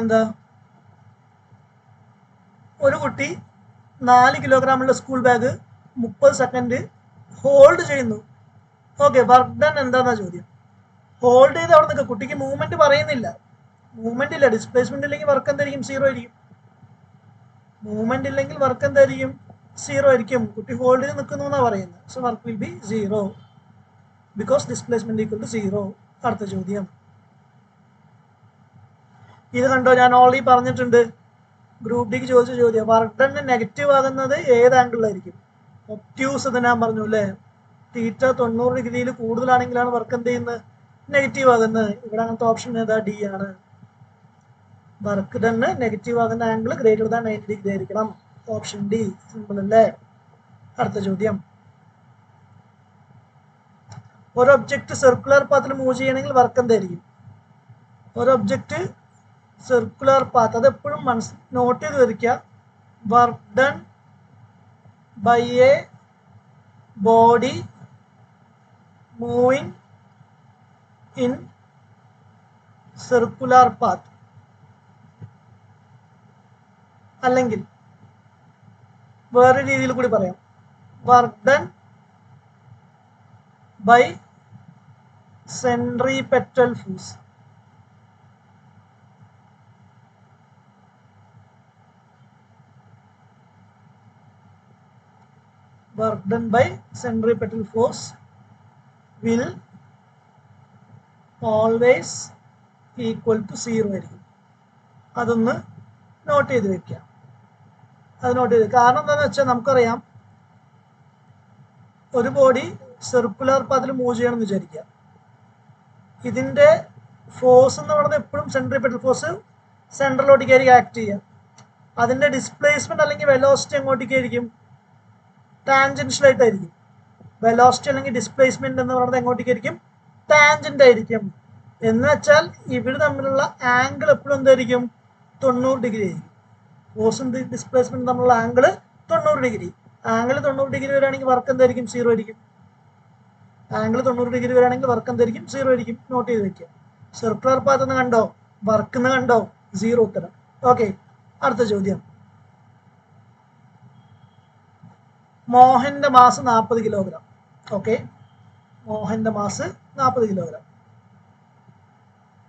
എന്താ? ഒരു കുട്ടി 4 കിലോഗ്രാമുള്ള സ്കൂൾ ബാഗ് 30 സെക്കൻഡ് ഹോൾഡ് ചെയ്യുന്നു. ഓക്കെ, വർക്ക് ഡൺ എന്താണെന്നാ ചോദ്യം. ഹോൾഡ് ചെയ്ത് അവിടെ നിൽക്കുക, കുട്ടിക്ക് മൂവ്മെന്റ് പറയുന്നില്ല. മൂവ്മെന്റ് ഇല്ല, ഡിസ്പ്ലേസ്മെന്റ് ഇല്ലെങ്കിൽ വർക്ക് എന്തായിരിക്കും? സീറോ ആയിരിക്കും. മൂവ്മെന്റ് ഇല്ലെങ്കിൽ വർക്ക് എന്തായിരിക്കും? സീറോ ആയിരിക്കും. കുട്ടി ഹോൾഡ് ചെയ്ത് നിൽക്കുന്നു എന്നാണ് പറയുന്നത്. So work will be zero because displacement equal to zero. അടുത്ത ചോദ്യം ഇത് കണ്ടോ, ഞാൻ ഓൾറെഡി പറഞ്ഞിട്ടുണ്ട്. ഗ്രൂപ്പ് ഡിക്ക് ചോദിച്ച ചോദ്യം. വർക്ക് ഡൺ നെഗറ്റീവ് ആകുന്നത് ഏത് ആംഗിളിലായിരിക്കും? ഒബ്റ്റ്യൂസ് എന്ന് ഞാൻ പറഞ്ഞു അല്ലേ. തീറ്റ 90 ഡിഗ്രിയിൽ കൂടുതലാണെങ്കിലാണ് വർക്ക് എന്ത് ചെയ്യുന്നത്? നെഗറ്റീവ് ആകുന്നത്. ഇവിടെ അങ്ങനത്തെ ഓപ്ഷൻ ഏതാ? ഡി ആണ്. വർക്ക് ഡൺ നെഗറ്റീവ് ആകുന്ന ആംഗിൾ ഗ്രേറ്റർ ദാൻ 90 ഡിഗ്രി ആയിരിക്കണം. Option D. സിമ്പിൾ അല്ലേ? അടുത്ത ചോദ്യം. ഒരു ഒബ്ജക്റ്റ് സർക്കുലർ പാത്തിൽ മൂവ് ചെയ്യണമെങ്കിൽ വർക്ക് എന്തായിരിക്കും? ഒരു ഒബ്ജക്റ്റ് സർക്കുലർ പാത്ത്, അതെപ്പോഴും നോട്ട് ചെയ്ത് വയ്ക്കുക. Work done by a body moving in circular path. അല്ലെങ്കിൽ വേറെ രീതിയിൽ കൂടി പറയാം. Work done by centripetal force. Work done by centripetal force will always equal to 0 ആയിരിക്കും. അതൊന്ന് നോട്ട് ചെയ്ത് വെക്കുക. അത് നോട്ട് ചെയ്ത്, കാരണം എന്താണെന്ന് വെച്ചാൽ നമുക്കറിയാം ഒരു ബോഡി സർക്കുലർ പാത്തിൽ മൂവ് ചെയ്യണമെന്ന് വിചാരിക്കുക. ഇതിൻ്റെ ഫോഴ്സ് എന്ന് പറയുന്നത് എപ്പോഴും സെൻട്രിപെറ്റൽ ഫോഴ്സ് സെൻട്രലോട്ടേക്കായിരിക്കും ആക്ട് ചെയ്യുക. അതിൻ്റെ ഡിസ്പ്ലേസ്മെന്റ് അല്ലെങ്കിൽ വെലോസിറ്റി എങ്ങോട്ടേക്കായിരിക്കും? ടാൻജൻഷ്യൽ ആയിട്ടായിരിക്കും. വെലോസിറ്റി അല്ലെങ്കിൽ ഡിസ്പ്ലേസ്മെന്റ് എന്ന് പറയുന്നത് എങ്ങോട്ടേക്കായിരിക്കും? ടാൻജന്റ് ആയിരിക്കും. എന്ന് വെച്ചാൽ ഇവർ തമ്മിലുള്ള ആംഗിൾ എപ്പോഴും എന്തായിരിക്കും? 90 ഡിഗ്രി ആയിരിക്കും. ഫോഴ്സും ഡിസ്പ്ലേസ്മെന്റ് തമ്മിലുള്ള ആംഗിൾ 90 ഡിഗ്രി. ആംഗിൾ 90 ഡിഗ്രി വരാണെങ്കിൽ വർക്ക് എന്തായിരിക്കും? സീറോ ആയിരിക്കും. ആംഗിൾ 90 ഡിഗ്രി വരാണെങ്കിൽ വർക്ക് എന്തായിരിക്കും? സീറോ ആയിരിക്കും. നോട്ട് ചെയ്ത് വെക്കുക. സർക്കുലർ പാത്ത് എന്ന് കണ്ടോ, വർക്ക് എന്ന് കണ്ടോ, സീറോ ഉത്തരം. ഓക്കെ, അടുത്ത ചോദ്യം. മോഹന്റെ മാസ് 40 കിലോഗ്രാം. ഓക്കെ, മോഹന്റെ മാസ് 40 കിലോഗ്രാം.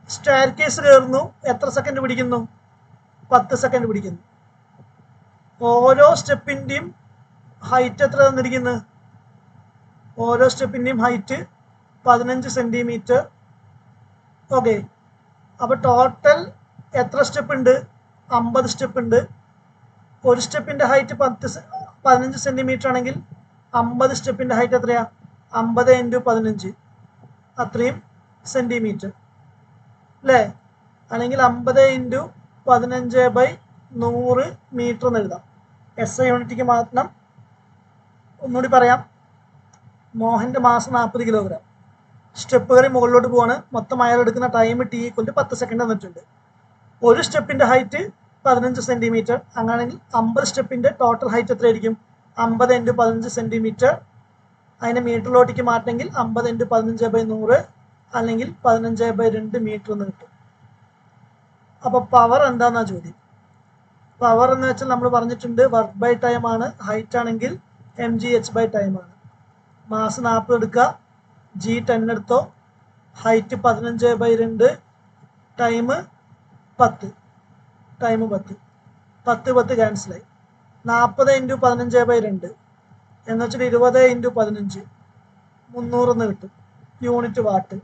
സ്റ്റെയർ കേസ് കയറുന്നു. എത്ര സെക്കൻഡ് പിടിക്കുന്നു? 10 സെക്കൻഡ് പിടിക്കുന്നു. ഓരോ സ്റ്റെപ്പിന്റെയും ഹൈറ്റ് എത്ര തന്നിരിക്കുന്നത്? ഓരോ സ്റ്റെപ്പിന്റെയും ഹൈറ്റ് 15 സെന്റിമീറ്റർ. ഓക്കെ, അപ്പൊ ടോട്ടൽ എത്ര സ്റ്റെപ്പ് ഉണ്ട്? 50 സ്റ്റെപ്പ് ഉണ്ട്. ഒരു സ്റ്റെപ്പിന്റെ ഹൈറ്റ് 15 സെന്റിമീറ്റർ ആണെങ്കിൽ 50 സ്റ്റെപ്പിന്റെ ഹൈറ്റ് എത്രയാ? 50 × 15, അത്രയും സെന്റിമീറ്റർ അല്ലേ? അല്ലെങ്കിൽ 50 × 15/100 മീറ്റർ എന്ന് എഴുതാം. SI യൂണിറ്റിക്ക് മാറ്റണം. ഒന്നുകൂടി പറയാം. മോഹന്റെ മാസം 40 കിലോഗ്രാം. സ്റ്റെപ്പ് കയറി മുകളിലോട്ട് പോവാണ്. മൊത്തം അയാൾ എടുക്കുന്ന ടൈം T = 10 സെക്കൻഡ് തന്നിട്ടുണ്ട്. ഒരു സ്റ്റെപ്പിന്റെ ഹൈറ്റ് 15 സെന്റിമീറ്റർ. അങ്ങനെയാണെങ്കിൽ 50 സ്റ്റെപ്പിന്റെ ടോട്ടൽ ഹൈറ്റ് എത്രയായിരിക്കും? 50 × 15 സെന്റിമീറ്റർ. അതിനെ മീറ്ററിലോട്ടേക്ക് മാറ്റണമെങ്കിൽ 50 × 15/100 അല്ലെങ്കിൽ 15/2 മീറ്റർ എന്ന് കിട്ടും. അപ്പൊ പവർ എന്താന്നാ ചോദ്യം. പവർ എന്ന് വെച്ചാൽ നമ്മൾ പറഞ്ഞിട്ടുണ്ട് വർക്ക് ബൈ ടൈം ആണ്. ഹൈറ്റ് ആണെങ്കിൽ mgh/ടൈം ആണ്. മാസ് 40 എടുക്കുക, G10 എടുത്തോ, ഹൈറ്റ് 15/2, ടൈം 10. ടൈം 10 10 ക്യാൻസലായി. 40 × 15/2 എന്ന് വെച്ചാൽ 20 × 15 300 എന്ന് കിട്ടും. Unit what.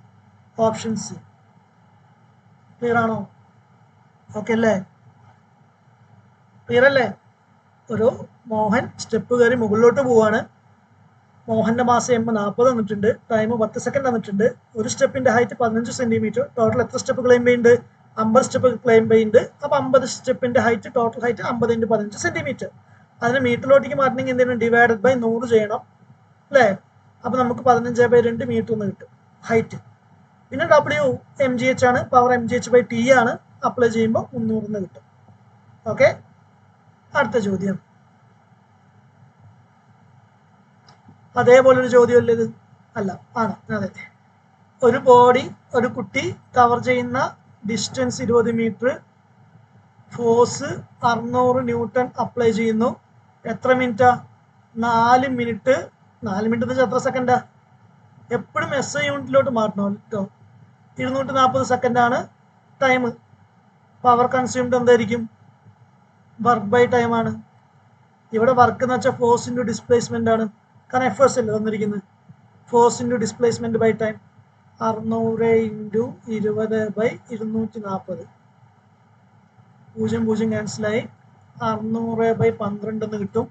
Option C. Clear ആണോ? ഓക്കെ അല്ലേ? ക്ലിയർ അല്ലേ? ഒരു മോഹൻ സ്റ്റെപ്പ് കയറി മുകളിലോട്ട് പോവാണ്. മോഹന്റെ മാസം M40 തന്നിട്ടുണ്ട്. ടൈം 10 സെക്കൻഡ് തന്നിട്ടുണ്ട്. ഒരു സ്റ്റെപ്പിന്റെ ഹൈറ്റ് 15 സെന്റിമീറ്റർ. ടോട്ടൽ എത്ര സ്റ്റെപ്പ് ക്ലെയിം ചെയ്യുന്നുണ്ട്? 50 സ്റ്റെപ്പ് ക്ലെയിം ചെയ്യുന്നുണ്ട്. അപ്പൊ 50 സ്റ്റെപ്പിന്റെ ഹൈറ്റ്, ടോട്ടൽ ഹൈറ്റ് 50 × 15 സെന്റിമീറ്റർ. അതിന് മീറ്ററിലോട്ടേക്ക് മാറ്റണമെങ്കിൽ എന്തെങ്കിലും ÷ 100 ചെയ്യണം അല്ലേ? അപ്പൊ നമുക്ക് 15/2 മീറ്റർ എന്ന് കിട്ടും ഹൈറ്റ്. പിന്നെ W mgh ആണ്. പവർ mgh/T ആണ്. അപ്ലൈ ചെയ്യുമ്പോൾ 300 എന്ന് കിട്ടും. ഓക്കെ, അടുത്ത ചോദ്യം. അതേപോലൊരു ചോദ്യമല്ലേ ഇത്? അല്ല, ആണ്. അതെ. ഒരു ബോഡി, ഒരു കുട്ടി കവർ ചെയ്യുന്ന distance 20 metre. Force 600 newton apply ചെയ്യുന്നു. എത്ര മിനിറ്റാ? 4 മിനിറ്റ്. 4 മിനിറ്റ് എന്ന് വെച്ചാൽ എത്ര സെക്കൻഡാ? എപ്പോഴും SI യൂണിറ്റിലോട്ട് മാറ്റണം കേട്ടോ. 240 സെക്കൻഡാണ് ടൈം. പവർ കൺസ്യൂംഡ് എന്തായിരിക്കും? വർക്ക് ബൈ ടൈം ആണ്. ഇവിടെ വർക്ക് എന്ന് വെച്ചാൽ ഫോഴ്സ് ഇൻറ്റു ഡിസ്പ്ലേസ്മെന്റ് ആണ്. കാരണം എഫേഴ്സ് അല്ലേ തന്നിരിക്കുന്നത്. Force into displacement by time. 600 into 20/240. 0 ക്യാൻസലായി. 600/12 എന്ന് കിട്ടും.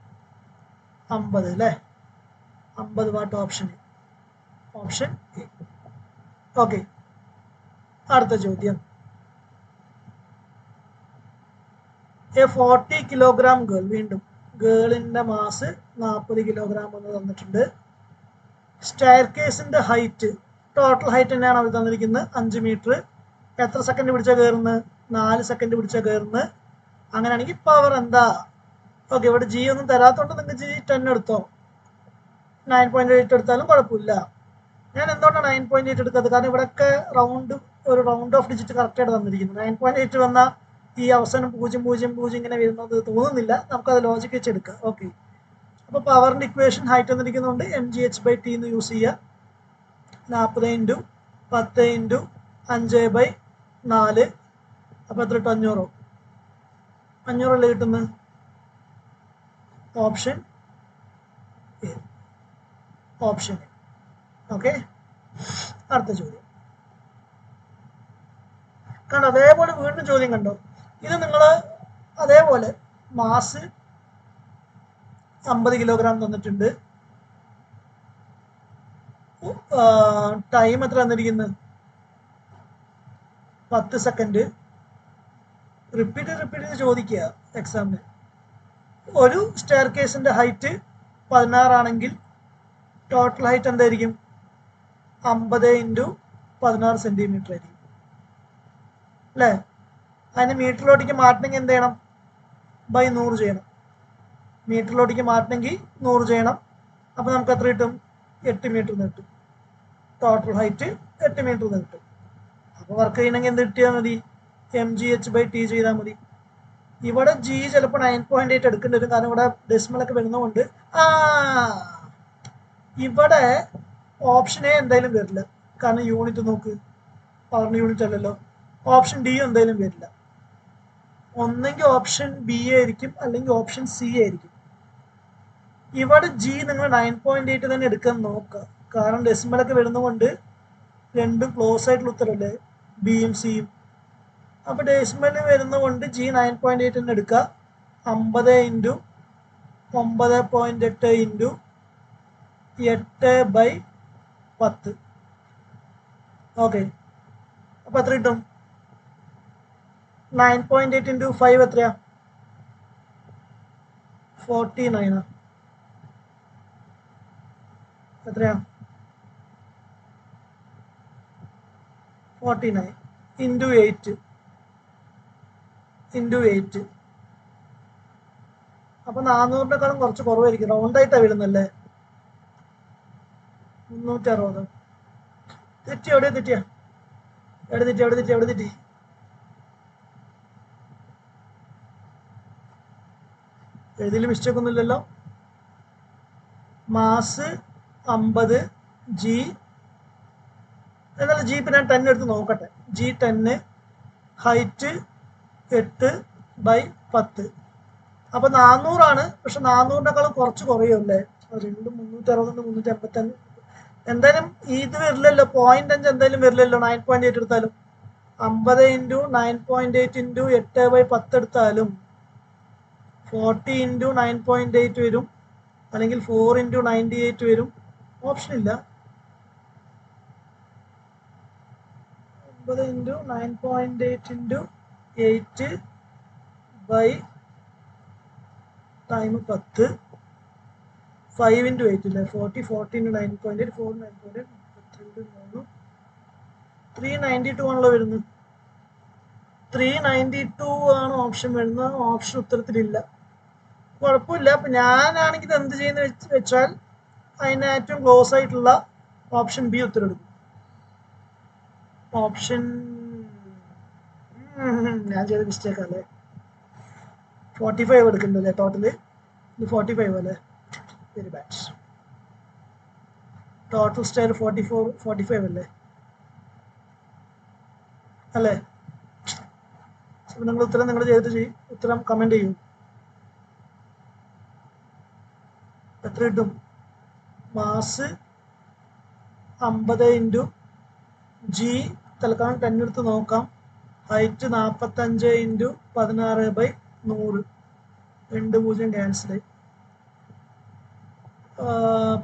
50 അല്ലേ? 50 വാട്ട് ഓപ്ഷൻ എ. ഓക്കെ, അടുത്ത ചോദ്യം. എ 40 കിലോഗ്രാം ഗേൾ, വീണ്ടും ഗേളിന്റെ മാസ് 40 കിലോഗ്രാം എന്ന് തന്നിട്ടുണ്ട്. സ്റ്റെയർ കേസിന്റെ ഹൈറ്റ്, ടോട്ടൽ ഹൈറ്റ് തന്നെയാണ് അവർ തന്നിരിക്കുന്നത്, 5 മീറ്റർ. എത്ര സെക്കൻഡ് പിടിച്ചാൽ കയറുന്നത്? 4 സെക്കൻഡ് പിടിച്ചാൽ കയറുന്നത്. അങ്ങനെയാണെങ്കിൽ പവർ എന്താ? ഓക്കെ, ഇവിടെ ജി ഒന്നും തരാത്തോണ്ട് നിങ്ങൾക്ക് ജി 10 എടുത്തോ, 9.8 എടുത്താലും കുഴപ്പമില്ല. ഞാൻ എന്തുകൊണ്ടാണ് 9.8 എടുക്കുന്നത്? കാരണം ഇവിടെയൊക്കെ ഒരു റൗണ്ട് ഓഫ് ഡിജിറ്റ് കറക്റ്റായിട്ട് തന്നിരിക്കുന്നു. 9.8 വന്നാൽ ഈ അവസാനം 000 ഇങ്ങനെ വരുന്നത് തോന്നുന്നില്ല. നമുക്കത് ലോജിക്ക് വെച്ചെടുക്കാം. ഓക്കെ, അപ്പോൾ പവറിന്റെ ഇക്വേഷൻ ഹൈറ്റ് തന്നിരിക്കുന്നുണ്ട്, mgh/t എന്ന് യൂസ് ചെയ്യുക. 40 ഇൻറ്റു 10 ഇൻറ്റു 5/4. അപ്പോൾ എത്ര കിട്ടും? 500. 500 കിട്ടുന്നത്? Option A. ഓക്കെ, അടുത്ത ചോദ്യം കണ്ടോ? അതേപോലെ വീണ്ടും ചോദ്യം കണ്ടോ? ഇത് നിങ്ങൾ അതേപോലെ മാസ് 50 കിലോഗ്രാം തന്നിട്ടുണ്ട്. ടൈം എത്ര തന്നിരിക്കുന്നത്? 10 സെക്കൻഡ്. റിപ്പീറ്റ് ചോദിക്കുക എക്സാമിന്. ഒരു സ്റ്റെയർ കേസിന്റെ ഹൈറ്റ് 16 ആണെങ്കിൽ ടോട്ടൽ ഹൈറ്റ് എന്തായിരിക്കും? 50 ഇൻറ്റു 16 സെന്റിമീറ്റർ ആയിരിക്കും അല്ലേ? അതിന് മീറ്ററിലോട്ടേക്ക് മാറ്റണമെങ്കിൽ എന്ത് ചെയ്യണം? ബൈ 100 ചെയ്യണം. മീറ്ററിലോട്ടേക്ക് മാറ്റണമെങ്കിൽ 100 ചെയ്യണം. അപ്പോൾ നമുക്ക് എത്ര കിട്ടും? 8 മീറ്റർ കിട്ടും. ടോട്ടൽ ഹൈറ്റ് 8 മീറ്റർ കിട്ടും. അപ്പോൾ വർക്ക് ചെയ്യണമെങ്കിൽ എന്ത് കിട്ടിയാൽ മതി? mgh/t ചെയ്താൽ മതി. ഇവിടെ ജി ചിലപ്പോൾ 9.8 എടുക്കേണ്ടി വരും, കാരണം ഇവിടെ ഡെസിമലൊക്കെ വരുന്നതുകൊണ്ട്. ഇവിടെ ഓപ്ഷൻ എ എന്തായാലും വരില്ല, കാരണം യൂണിറ്റ് നോക്ക്, പവറിന്റെ യൂണിറ്റ് അല്ലല്ലോ. ഓപ്ഷൻ ഡി എന്തായാലും വരില്ല. ഒന്നെങ്കിൽ ഓപ്ഷൻ ബി ആയിരിക്കും, അല്ലെങ്കിൽ ഓപ്ഷൻ സി ആയിരിക്കും. ഇവിടെ ജി നിങ്ങൾ 9.8 തന്നെ എടുക്കാൻ നോക്കുക, കാരണം ഡെസിമലൊക്കെ വരുന്നതുകൊണ്ട് രണ്ടും ക്ലോസ് ആയിട്ടുള്ള ഉത്തരല്ലേ, ബിയും സിയും. അപ്പോൾ ഡെസിമൽ വരുന്നതുകൊണ്ട് ജി 9.8 തന്നെ എടുക്കുക. 50 ഇൻറ്റു 9.8 ഇൻറ്റു 8/10. ഓക്കെ, അപ്പോൾ എത്ര കിട്ടും? 9.8 ഇൻറ്റു 5 എത്രയാ? 49. എത്രയാ? 49 ഇൻറ്റു 8. അപ്പൊ 400-നെക്കാളും കുറച്ച് കുറവായിരിക്കും. റൗണ്ടായിട്ടാണ് വരുന്നല്ലേ? 360. തെറ്റി. എവിടെ തെറ്റി? എഴുതിയിൽ മിസ്റ്റേക്ക് ഒന്നുമില്ലല്ലോ. മാസ് 50, ജി എന്നാലും ജി ഇപ്പം ഞാൻ 10 എടുത്ത് നോക്കട്ടെ. G 10, height 8/10. അപ്പൊ 400 പക്ഷെ 400-നെക്കാളും കുറച്ച് കുറയുമല്ലേ? 360, 355. എന്തായാലും ഇത് വരില്ലല്ലോ, 0.5 എന്തായാലും വരില്ലല്ലോ 9.8 എടുത്താലും. 50 ഇൻറ്റു 9.8 ഇൻറ്റു 8/10 എടുത്താലും 40 ഇൻറ്റു 9.8 വരും, അല്ലെങ്കിൽ 4 ഇൻറ്റു 98 വരും. ഓപ്ഷൻ ഇല്ല. 50 ഇൻറ്റു 9.8 ഇൻറ്റു 8/10. 5 ഇൻറ്റു 8 ഇല്ലേ? 40 ഇൻറ്റു 9.8, 4 9.8, 32 392 ആണല്ലോ വരുന്നത്. 392 ആണ് ഓപ്ഷൻ വരുന്നത്. ഓപ്ഷൻ ഉത്തരത്തിലില്ല. കുഴപ്പമില്ല. അപ്പൊ ഞാനാണെങ്കിൽ ഇത് എന്ത് ചെയ്യുന്ന വെച്ചാൽ അതിന് ഏറ്റവും ക്ലോസ് ആയിട്ടുള്ള ഓപ്ഷൻ ബി ഉത്തരം എടുക്കും. ഓപ്ഷൻ ഞാൻ ചെയ്ത മിസ്റ്റേക്ക് അല്ലേ? 45 എടുക്കുന്നുണ്ടല്ലേ ടോട്ടല്? ഇത് 45 അല്ലേ? Very bad. ടോട്ടൽ സ്റ്റൈൽ 45 അല്ലേ? നിങ്ങൾ ഉത്തരം നിങ്ങൾ ചെയ്തിട്ട് ഉത്തരം കമന്റ് ചെയ്യൂ. എത്ര കിട്ടും? മാസ് 50 ഇൻറ്റു ജി തൽക്കാലം 10 എടുത്ത് നോക്കാം. Height 45 into 16/100. 2 0 ക്യാൻസൽ.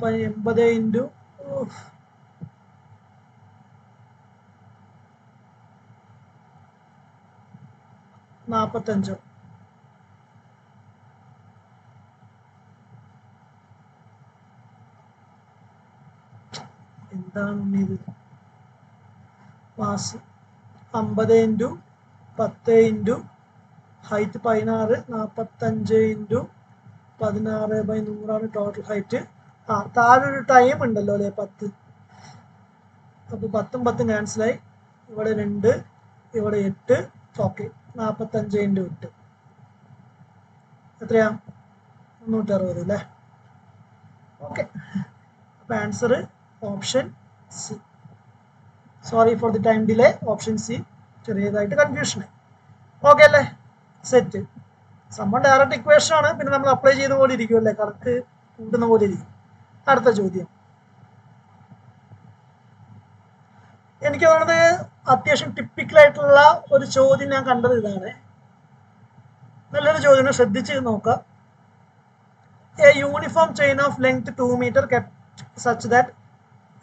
80 ഇൻറ്റു 45. എന്താണ് ഇത്? Mass 50 into 10 into height 16, 45 into 16/100 total height. താഴൊരു ടൈം ഉണ്ടല്ലോ അല്ലേ, 10. അപ്പോൾ 10 10 ക്യാൻസലായി. ഇവിടെ 2, ഇവിടെ 8. ഓക്കെ, 45 ഇൻറ്റു 8 എത്രയാ? 360 അല്ലേ? ഓക്കെ, അപ്പോൾ answer option C. Sorry for the time delay. Option C. ചെറിയതായിട്ട് കൺഫ്യൂഷനായി. ഓക്കെ അല്ലേ? സെറ്റ്. സംഭവം ഡയറക്റ്റ് ഇക്വേഷൻ ആണ്, പിന്നെ നമ്മൾ അപ്ലൈ ചെയ്ത പോലെ ഇരിക്കും അല്ലേ, കറക്റ്റ് കൂട്ടുന്ന പോലെ ഇരിക്കും. അടുത്ത ചോദ്യം എനിക്ക് തോന്നുന്നത് അത്യാവശ്യം ടിപ്പിക്കലായിട്ടുള്ള ഒരു ചോദ്യം ഞാൻ കണ്ടത് ഇതാണ്. നല്ലൊരു ചോദ്യം, ശ്രദ്ധിച്ച് നോക്കാം. A uniform chain of length 2 meter kept such that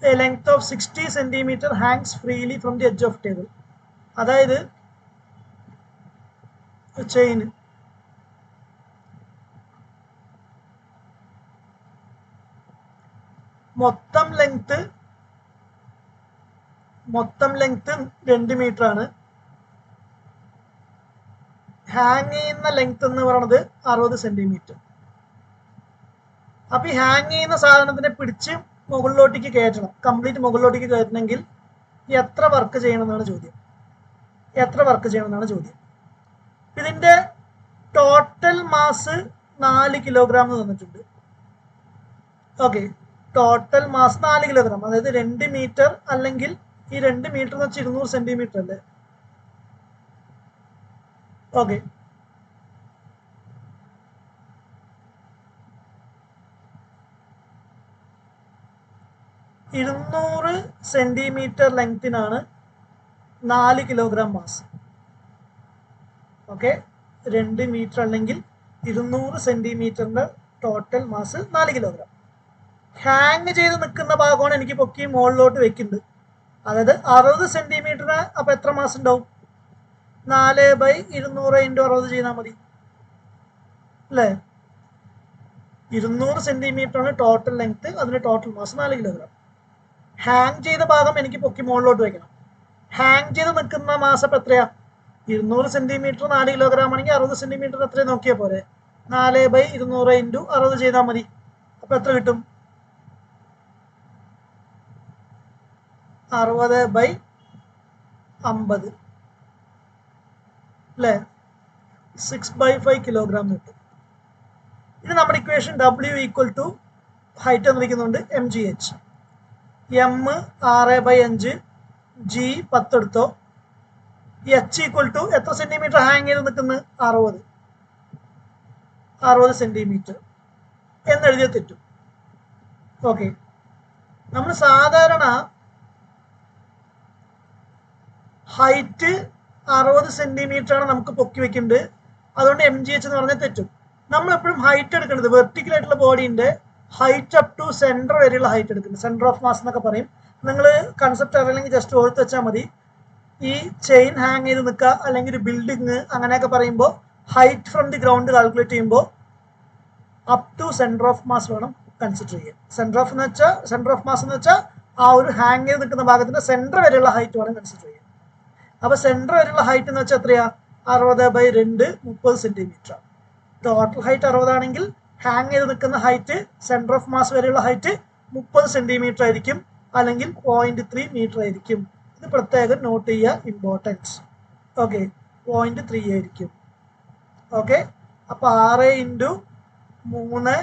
a length of 60 centimeter hangs freely from the edge of table. അതായത് ചെയിൻ മൊത്തം ലെങ്ത് 2 മീറ്റർ ആണ്. ഹാങ് ചെയ്യുന്ന ലെങ്ത് എന്ന് പറയുന്നത് 60 സെന്റിമീറ്റർ. അപ്പൊ ഈ ഹാങ് ചെയ്യുന്ന സാധനത്തിനെ പിടിച്ച് മുകളിലോട്ടേക്ക് കയറ്റണം. കംപ്ലീറ്റ് മുകളിലോട്ടേക്ക് കയറ്റണമെങ്കിൽ എത്ര വർക്ക് ചെയ്യണമെന്നാണ് ചോദ്യം. ഇതിന്റെ ടോട്ടൽ മാസ് 4 കിലോഗ്രാം തന്നിട്ടുണ്ട്. Okay, total mass 4 kilogram. അതായത് 2 മീറ്റർ അല്ലെങ്കിൽ ഈ 2 മീറ്റർ എന്ന് വെച്ചാൽ 200 സെന്റിമീറ്റർ അല്ലേ? ഓക്കെ, ഇരുന്നൂറ് സെന്റിമീറ്റർ ലെങ്തിനാണ് 4 കിലോഗ്രാം മാസ്. ഓക്കെ, 2 മീറ്റർ അല്ലെങ്കിൽ 200 സെന്റിമീറ്ററിന്റെ ടോട്ടൽ മാസ് 4 കിലോഗ്രാം. ഹാങ് ചെയ്ത് നിൽക്കുന്ന ഭാഗമാണ് എനിക്ക് പൊക്കി മുകളിലോട്ട് വെക്കുന്നത്. അതായത് 60 സെന്റിമീറ്ററിന് അപ്പൊ എത്ര മാസ് ഉണ്ടാവും? 4/200 ഇൻറ്റു 60 ചെയ്താൽ മതി അല്ലേ? 200 സെന്റിമീറ്റർ ആണ് ടോട്ടൽ ലെങ്ത്, അതിന്റെ ടോട്ടൽ മാസ് 4 കിലോഗ്രാം. ഹാങ് ചെയ്ത ഭാഗം എനിക്ക് പൊക്കി മുകളിലോട്ട് വെക്കണം. ഹാങ് ചെയ്ത് നിൽക്കുന്ന മാസം അപ്പൊ എത്രയാ? 200 സെന്റിമീറ്റർ 4 കിലോഗ്രാം ആണെങ്കിൽ 60 സെന്റിമീറ്റർ എത്ര നോക്കിയാൽ പോരെ? 4/200 ഇൻറ്റു 60 ചെയ്താൽ മതി. അപ്പൊ എത്ര കിട്ടും? 60/50 അല്ലേ? 6/5 കിലോഗ്രാം കിട്ടും. ഇനി നമ്മുടെ equation W equal to height തന്നിരിക്കുന്നുണ്ട് mgh. m 6/5, g 10 എടുത്തോ. h ഈക്വൽ ടു എത്ര സെന്റിമീറ്റർ ഹാങ് ചെയ്ത് നിൽക്കുന്നത്? 60 സെന്റിമീറ്റർ എന്നെഴുതിയ തെറ്റും. ഓക്കെ, നമ്മൾ സാധാരണ ഹൈറ്റ് 60 സെന്റിമീറ്റർ ആണ് നമുക്ക് പൊക്കി വെക്കുന്നത്. അതുകൊണ്ട് mgh എന്ന് പറഞ്ഞാൽ തെറ്റും. നമ്മൾ എപ്പോഴും ഹൈറ്റ് എടുക്കുന്നത് വെർട്ടിക്കൽ ആയിട്ടുള്ള ബോഡീന്റെ ഹൈറ്റ് അപ് ടു സെന്റർ വരെയുള്ള ഹൈറ്റ് എടുക്കുന്നത്. സെന്റർ ഓഫ് മാസ് എന്നൊക്കെ പറയും. നിങ്ങൾ കൺസെപ്റ്റ് അറിയില്ലെങ്കിൽ ജസ്റ്റ് ഓർത്ത് വെച്ചാൽ മതി. ഈ ചെയിൻ ഹാങ് ചെയ്ത് നിൽക്കുക അല്ലെങ്കിൽ ഒരു ബിൽഡിങ് അങ്ങനെയൊക്കെ പറയുമ്പോൾ height from the ground calculate ചെയ്യുമ്പോൾ up to centre of mass വേണം കൺസിഡർ ചെയ്യാൻ. സെന്റർ ഓഫ് മാസ് എന്ന് വെച്ചാൽ ആ ഒരു ഹാങ് ചെയ്ത് നിൽക്കുന്ന ഭാഗത്തിന്റെ സെന്റർ വരെയുള്ള ഹൈറ്റ് വേണം കൺസിഡർ ചെയ്യാൻ. അപ്പൊ സെന്റർ വരെയുള്ള ഹൈറ്റ് എന്ന് വെച്ചാൽ എത്രയാ? 60/2 30 സെന്റിമീറ്റർ. ടോട്ടൽ ഹൈറ്റ് 60 ആണെങ്കിൽ ഹാങ് ചെയ്ത് നിൽക്കുന്ന ഹൈറ്റ് സെന്റർ ഓഫ് മാസ് വരെയുള്ള ഹൈറ്റ് 30 സെന്റിമീറ്റർ ആയിരിക്കും, അല്ലെങ്കിൽ 0.3 മീറ്റർ ആയിരിക്കും. ഇത് പ്രത്യേകം നോട്ട് ചെയ്യുക, ഇമ്പോർട്ടൻസ്. ഓക്കെ, 0.3 ആയിരിക്കും. ഓക്കെ, അപ്പൊ 6 ഇൻറ്റു 3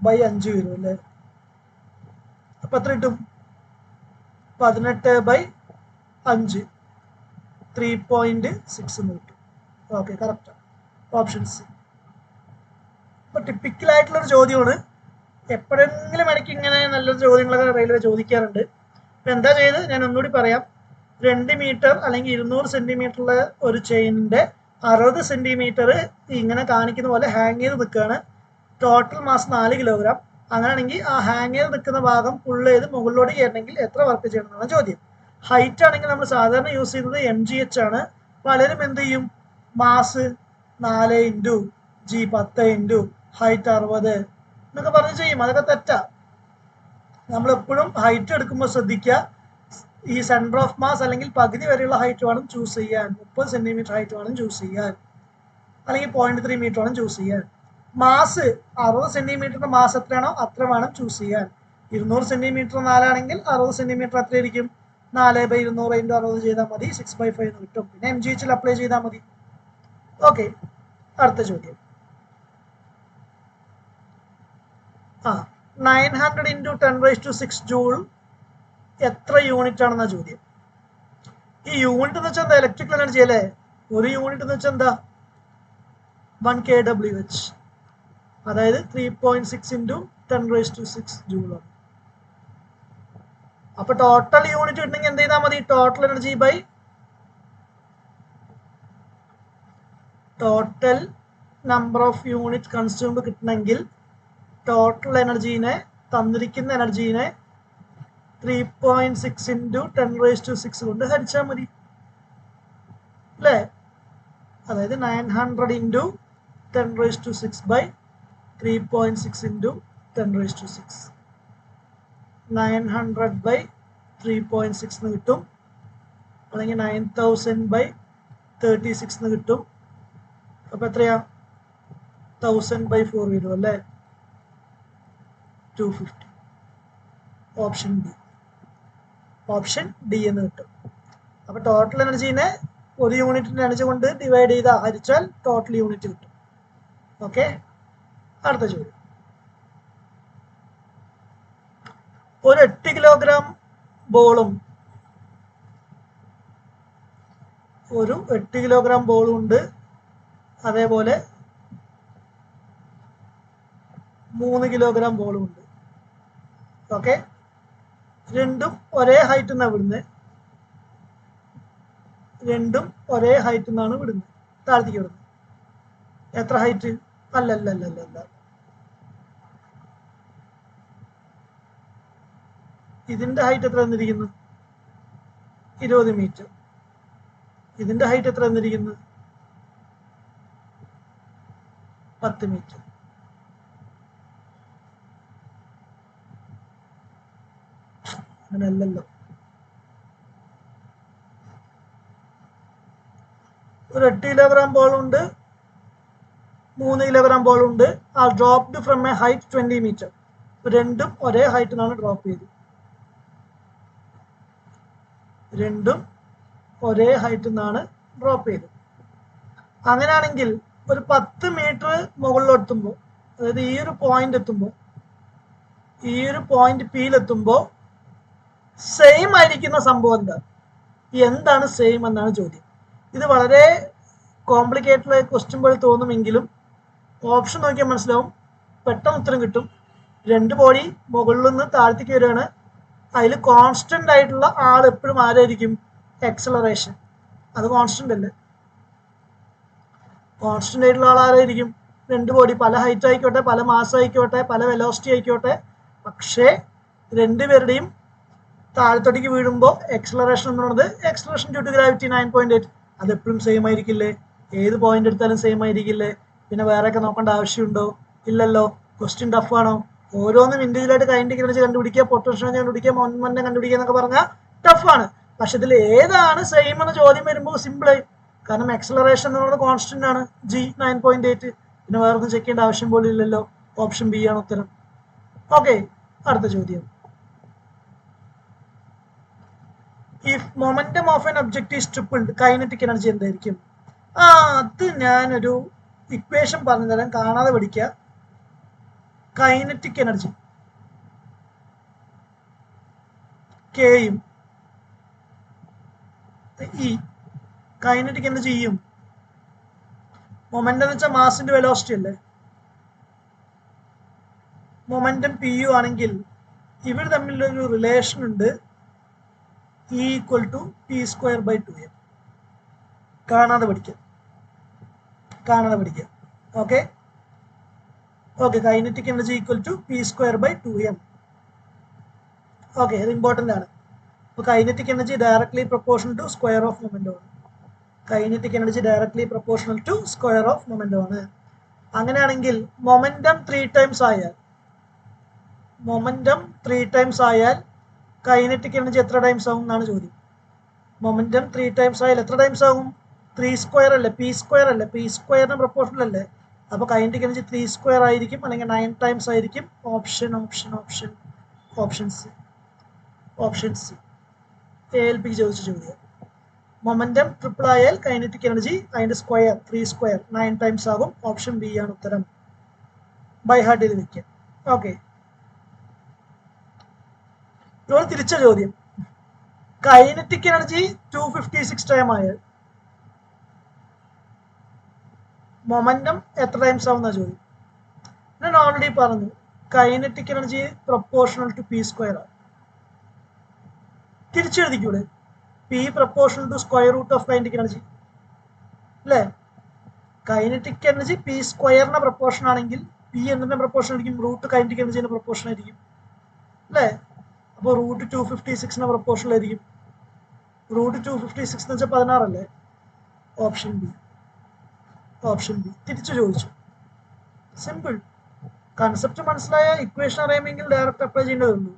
ബൈ 5 വരും അല്ലേ? അപ്പം എത്ര കിട്ടും? 18/5 3.6 എന്ന് കിട്ടും. Okay, correct. Option C. ഇപ്പോൾ ടിപ്പിക്കലായിട്ടുള്ളൊരു ചോദ്യമാണ്. എപ്പോഴെങ്കിലും ഇടയ്ക്ക് ഇങ്ങനെ നല്ലൊരു ചോദ്യങ്ങളൊക്കെ റെയിൽവേ ചോദിക്കാറുണ്ട്. അപ്പം എന്താ ചെയ്ത് ഞാൻ ഒന്നുകൂടി പറയാം. 2 മീറ്റർ അല്ലെങ്കിൽ 200 സെൻറ്റിമീറ്ററുള്ള ഒരു ചെയിനിൻ്റെ 60 സെൻറ്റിമീറ്റർ ഇങ്ങനെ കാണിക്കുന്ന പോലെ ഹാങ് ചെയ്ത് നിൽക്കുകയാണ്. Total mass 4 kilogram. അങ്ങനെയാണെങ്കിൽ ആ ഹാങ് ചെയ്ത് നിൽക്കുന്ന ഭാഗം പുള്ള് ചെയ്ത് മുകളിലോട്ട് കയറണമെങ്കിൽ എത്ര വർക്ക് ചെയ്യണം എന്നാണ് ചോദ്യം. ഹൈറ്റ് ആണെങ്കിൽ നമ്മൾ സാധാരണ യൂസ് ചെയ്യുന്നത് MGH ആണ്. പലരും എന്ത് ചെയ്യും? Mass 4 into G 10 into height 60 എന്നൊക്കെ പറഞ്ഞ് ചെയ്യും. അതൊക്കെ തെറ്റാ. നമ്മളെപ്പോഴും ഹൈറ്റ് എടുക്കുമ്പോൾ ശ്രദ്ധിക്കുക, ഈ സെൻറ്റർ ഓഫ് മാസ് അല്ലെങ്കിൽ പകുതി വരെയുള്ള ഹൈറ്റ് വേണം ചൂസ് ചെയ്യാൻ. 30 സെൻറ്റിമീറ്റർ ഹൈറ്റ് വേണം ചൂസ് ചെയ്യാൻ, അല്ലെങ്കിൽ 0.3 മീറ്റർ വേണം ചൂസ് ചെയ്യാൻ. മാസ് 60 സെൻറ്റിമീറ്ററിൻ്റെ മാസ് എത്രയാണോ അത്ര വേണം ചൂസ് ചെയ്യാൻ. 200 സെൻറ്റിമീറ്റർ 4 ആണെങ്കിൽ 60 സെൻറ്റിമീറ്റർ എത്രയായിരിക്കും? 4/200 ഇൻറ്റു 60 ചെയ്താൽ മതി, 6/5 എന്ന് കിട്ടും. പിന്നെ MGH അപ്ലൈ ചെയ്താൽ മതി. ഓക്കെ, അടുത്ത ചോദ്യം. 900 ഇൻറ്റു 10⁻⁶ ജൂൾ എത്ര യൂണിറ്റ് ആണെന്ന ചോദ്യം. ഈ യൂണിറ്റ് എന്ന് വെച്ചാൽ എന്താ? ഇലക്ട്രിക്കൽ എനർജി അല്ലേ? ഒരു യൂണിറ്റ് എന്ന് വെച്ചാൽ എന്താ? 1 kWh, അതായത് 3.6 ഇൻറ്റു 10⁻⁶ ജൂളാണ്. അപ്പൊ ടോട്ടൽ യൂണിറ്റ് കിട്ടണമെങ്കിൽ എന്ത് ചെയ്താൽ മതി? Total energy by total number of unit consumed കിട്ടണമെങ്കിൽ ടോട്ടൽ എനർജീനെ, തന്നിരിക്കുന്ന എനർജീനെ 3.6 ഇൻറ്റു 10⁻⁶ കൊണ്ട് ഹരിച്ചാൽ മതി അല്ലേ? അതായത് 900 ഇൻറ്റു 10⁻⁶ ബൈ 3.6 ഇൻറ്റു 10⁻⁶. 900 ബൈ 3.6 എന്ന് കിട്ടും, അല്ലെങ്കിൽ 9000/36 എന്ന് കിട്ടും. അപ്പം എത്രയാ? 1000/4 വരും അല്ലേ? 250. Option D. ഓപ്ഷൻ ഡി എന്ന് കിട്ടും. അപ്പോൾ ടോട്ടൽ എനർജീനെ ഒരു യൂണിറ്റിൻ്റെ എനർജി കൊണ്ട് ഡിവൈഡ് ചെയ്ത് ഹരിച്ചാൽ ടോട്ടൽ യൂണിറ്റ് കിട്ടും. ഓക്കെ, അടുത്ത ചോദ്യം. ഒരു 8 കിലോഗ്രാം ബോളും ഒരു 8 കിലോഗ്രാം ബോളും ഉണ്ട്, അതേപോലെ 3 കിലോഗ്രാം ബോളും ഉണ്ട്. ഓക്കെ, രണ്ടും ഒരേ ഹൈറ്റ് നിന്നാണ് വിടുന്നത്. രണ്ടും ഒരേ ഹൈറ്റ് നിന്നാണ് വിടുന്നത്, താഴ്ത്തിക്ക് വിടുന്നത്. എത്ര ഹൈറ്റ്? അല്ലല്ലല്ലല്ല, ഇതിന്റെ ഹൈറ്റ് എത്ര തന്നിരിക്കുന്നു? 20 മീറ്റർ. ഇതിന്റെ ഹൈറ്റ് എത്ര തന്നിരിക്കുന്നു? 10 മീറ്റർ. അങ്ങനെയല്ലല്ലോ. ഒരു 8 കിലോഗ്രാം ബോളുണ്ട്, 3 കിലോഗ്രാം ബോളുണ്ട്. ആ dropped from a height 20 metre. രണ്ടും ഒരേ ഹൈറ്റ് നിന്നാണ് ഡ്രോപ്പ് ചെയ്തത്. രണ്ടും ഒരേ ഹൈറ്റ് നിന്നാണ് ഡ്രോപ്പ് ചെയ്തത്. അങ്ങനെയാണെങ്കിൽ ഒരു 10 മീറ്റർ മുകളിലെത്തുമ്പോൾ, അതായത് ഈ ഒരു പോയിന്റ് എത്തുമ്പോൾ, ഈ ഒരു പോയിന്റ് പിയിലെത്തുമ്പോൾ സെയിം ആയിരിക്കുന്ന സംഭവം എന്താണ് സെയിം എന്നാണ് ചോദ്യം. ഇത് വളരെ കോംപ്ലിക്കേറ്റഡ് ക്വസ്റ്റ്യൻ പോലെ തോന്നുമെങ്കിലും ഓപ്ഷൻ നോക്കിയാൽ മനസ്സിലാവും, പെട്ടെന്ന് ഉത്തരം കിട്ടും. രണ്ട് ബോഡി മുകളിൽ നിന്ന് താഴ്ത്തിക്ക് വരികയാണ്. അതിൽ കോൺസ്റ്റന്റ് ആയിട്ടുള്ള ആൾ എപ്പോഴും ആരായിരിക്കും? എക്സലറേഷൻ. അത് കോൺസ്റ്റന്റ് അല്ലേ? കോൺസ്റ്റന്റ് ആയിട്ടുള്ള ആൾ ആരായിരിക്കും? രണ്ട് ബോഡി പല ഹൈറ്റ് ആയിക്കോട്ടെ, പല മാസ് ആയിക്കോട്ടെ, പല വെലോസിറ്റി ആയിക്കോട്ടെ, പക്ഷേ രണ്ടുപേരുടെയും താഴത്തോട്ടേക്ക് വീഴുമ്പോൾ എക്സലറേഷൻ എന്ന് പറയുന്നത് എക്സലറേഷൻ ഡ്യൂ ടു ഗ്രാവിറ്റി 9.8 അതെപ്പോഴും സെയിം ആയിരിക്കില്ലേ? ഏത് പോയിന്റ് എടുത്താലും സെയിം ആയിരിക്കില്ലേ? പിന്നെ വേറെയൊക്കെ നോക്കേണ്ട ആവശ്യമുണ്ടോ? ഇല്ലല്ലോ. ക്വസ്റ്റ്യൻ ടഫ് ആണോ? ഓരോന്നും ഇൻഡിവിജ്വലായിട്ട് കൈൻഡിക് എനർജി കണ്ടുപിടിക്കുക, പൊട്ടൻഷ്യൽ എനർജി കണ്ടുപിടിക്കുക, മൊമെന്റം കണ്ടുപിടിക്കുക എന്നൊക്കെ പറഞ്ഞാൽ ടഫാണ്. പക്ഷെ ഇതിൽ ഏതാണ് സെയിം എന്ന ചോദ്യം വരുമ്പോൾ സിമ്പിളായി. കാരണം എക്സലറേഷൻ എന്ന് പറയുന്നത് കോൺസ്റ്റന്റ് ആണ്, G 9.8. പിന്നെ വേറെ ഒന്നും ചെക്ക് ചെയ്യേണ്ട ആവശ്യം പോലും ഇല്ലല്ലോ. ഓപ്ഷൻ ബി ആണ് ഉത്തരം. ഓക്കെ, അടുത്ത ചോദ്യം. If momentum of an object is tripled, kinetic energy എന്തായിരിക്കും? അത് ഞാനൊരു ഇക്വേഷൻ പറഞ്ഞുതരാം, കാണാതെ പഠിക്കുക. കൈനറ്റിക് എനർജി കെയും ഇ, കൈനറ്റിക് എനർജി ഇയും, മൊമെന്റം എന്ന് വെച്ചാൽ മാസിന്റെ വെലോസിറ്റി അല്ലേ, മൊമെന്റം പി യു ആണെങ്കിൽ ഇവർ തമ്മിലൊരു റിലേഷൻ ഉണ്ട്, E equal to P square by 2m. കാണാതെ പഠിക്കാം. Okay, kinetic energy equal to P square by 2m. Okay, അത് ഇമ്പോർട്ടൻ്റ് ആണ്. അപ്പോൾ kinetic energy directly proportional to square of momentum ആണ്. Kinetic energy directly proportional to square of momentum ആണ്. അങ്ങനെയാണെങ്കിൽ momentum 3 times ആയാൽ kinetic energy എത്ര times ആവും എന്നാണ് ചോദ്യം. മൊമെന്റം 3 ടൈംസ് ആയാൽ എത്ര ടൈംസ് ആകും? 3 സ്ക്വയർ അല്ലേ, പി സ്ക്വയർ അല്ലേ, പി സ്ക്വയറിന് പ്രൊപ്പോർഷണൽ അല്ലേ. അപ്പോൾ കൈനറ്റിക് എനർജി 3 സ്ക്വയർ ആയിരിക്കും, അല്ലെങ്കിൽ 9 ടൈംസ് ആയിരിക്കും. ഓപ്ഷൻ സി ALP ചോദിച്ച ചോദ്യം. മൊമെന്റം ട്രിപ്പിൾ ആയാൽ കൈനറ്റിക് എനർജി അതിന്റെ സ്ക്വയർ 3 സ്ക്വയർ 9 ടൈംസ് ആകും. ഓപ്ഷൻ ബി ആണ് ഉത്തരം. ബൈ ഹാർട്ട് ചെയ്ത് വെക്കുക. ഓക്കെ, ഇതുപോലെ തിരിച്ച ചോദ്യം. കൈനറ്റിക് എനർജി 256 ടൈം ആയാൽ മൊമെന്റം എത്ര ടൈംസ് ആവുന്ന ചോദ്യം. ഞാൻ ഓൾറെഡി പറഞ്ഞു, kinetic energy proportional to P square ആണ്. തിരിച്ചെഴുതിക്കൂടെ, P proportional to square root of kinetic energy അല്ലേ. കൈനറ്റിക് എനർജി പി സ്ക്വയറിന്റെ പ്രൊപ്പോർഷൻ ആണെങ്കിൽ പി എന്തിന്റെ പ്രൊപ്പോർഷൻ ആയിരിക്കും? റൂട്ട് കൈനറ്റിക് എനർജിന്റെ പ്രൊപ്പോർഷൻ ആയിരിക്കും അല്ലേ. അപ്പോൾ റൂട്ട് 256 പ്രൊപ്പോർഷണൽ ആയിരിക്കും. റൂട്ട് 256 എന്ന് വെച്ചാൽ 16 അല്ലേ. ഓപ്ഷൻ ബി തിരിച്ചു ചോദിച്ചു. സിമ്പിൾ കൺസെപ്റ്റ് മനസ്സിലായ, ഇക്വേഷൻ അറിയാമെങ്കിൽ ഡയറക്റ്റ് അപ്ലൈ ചെയ്യേണ്ടതുള്ളൂ.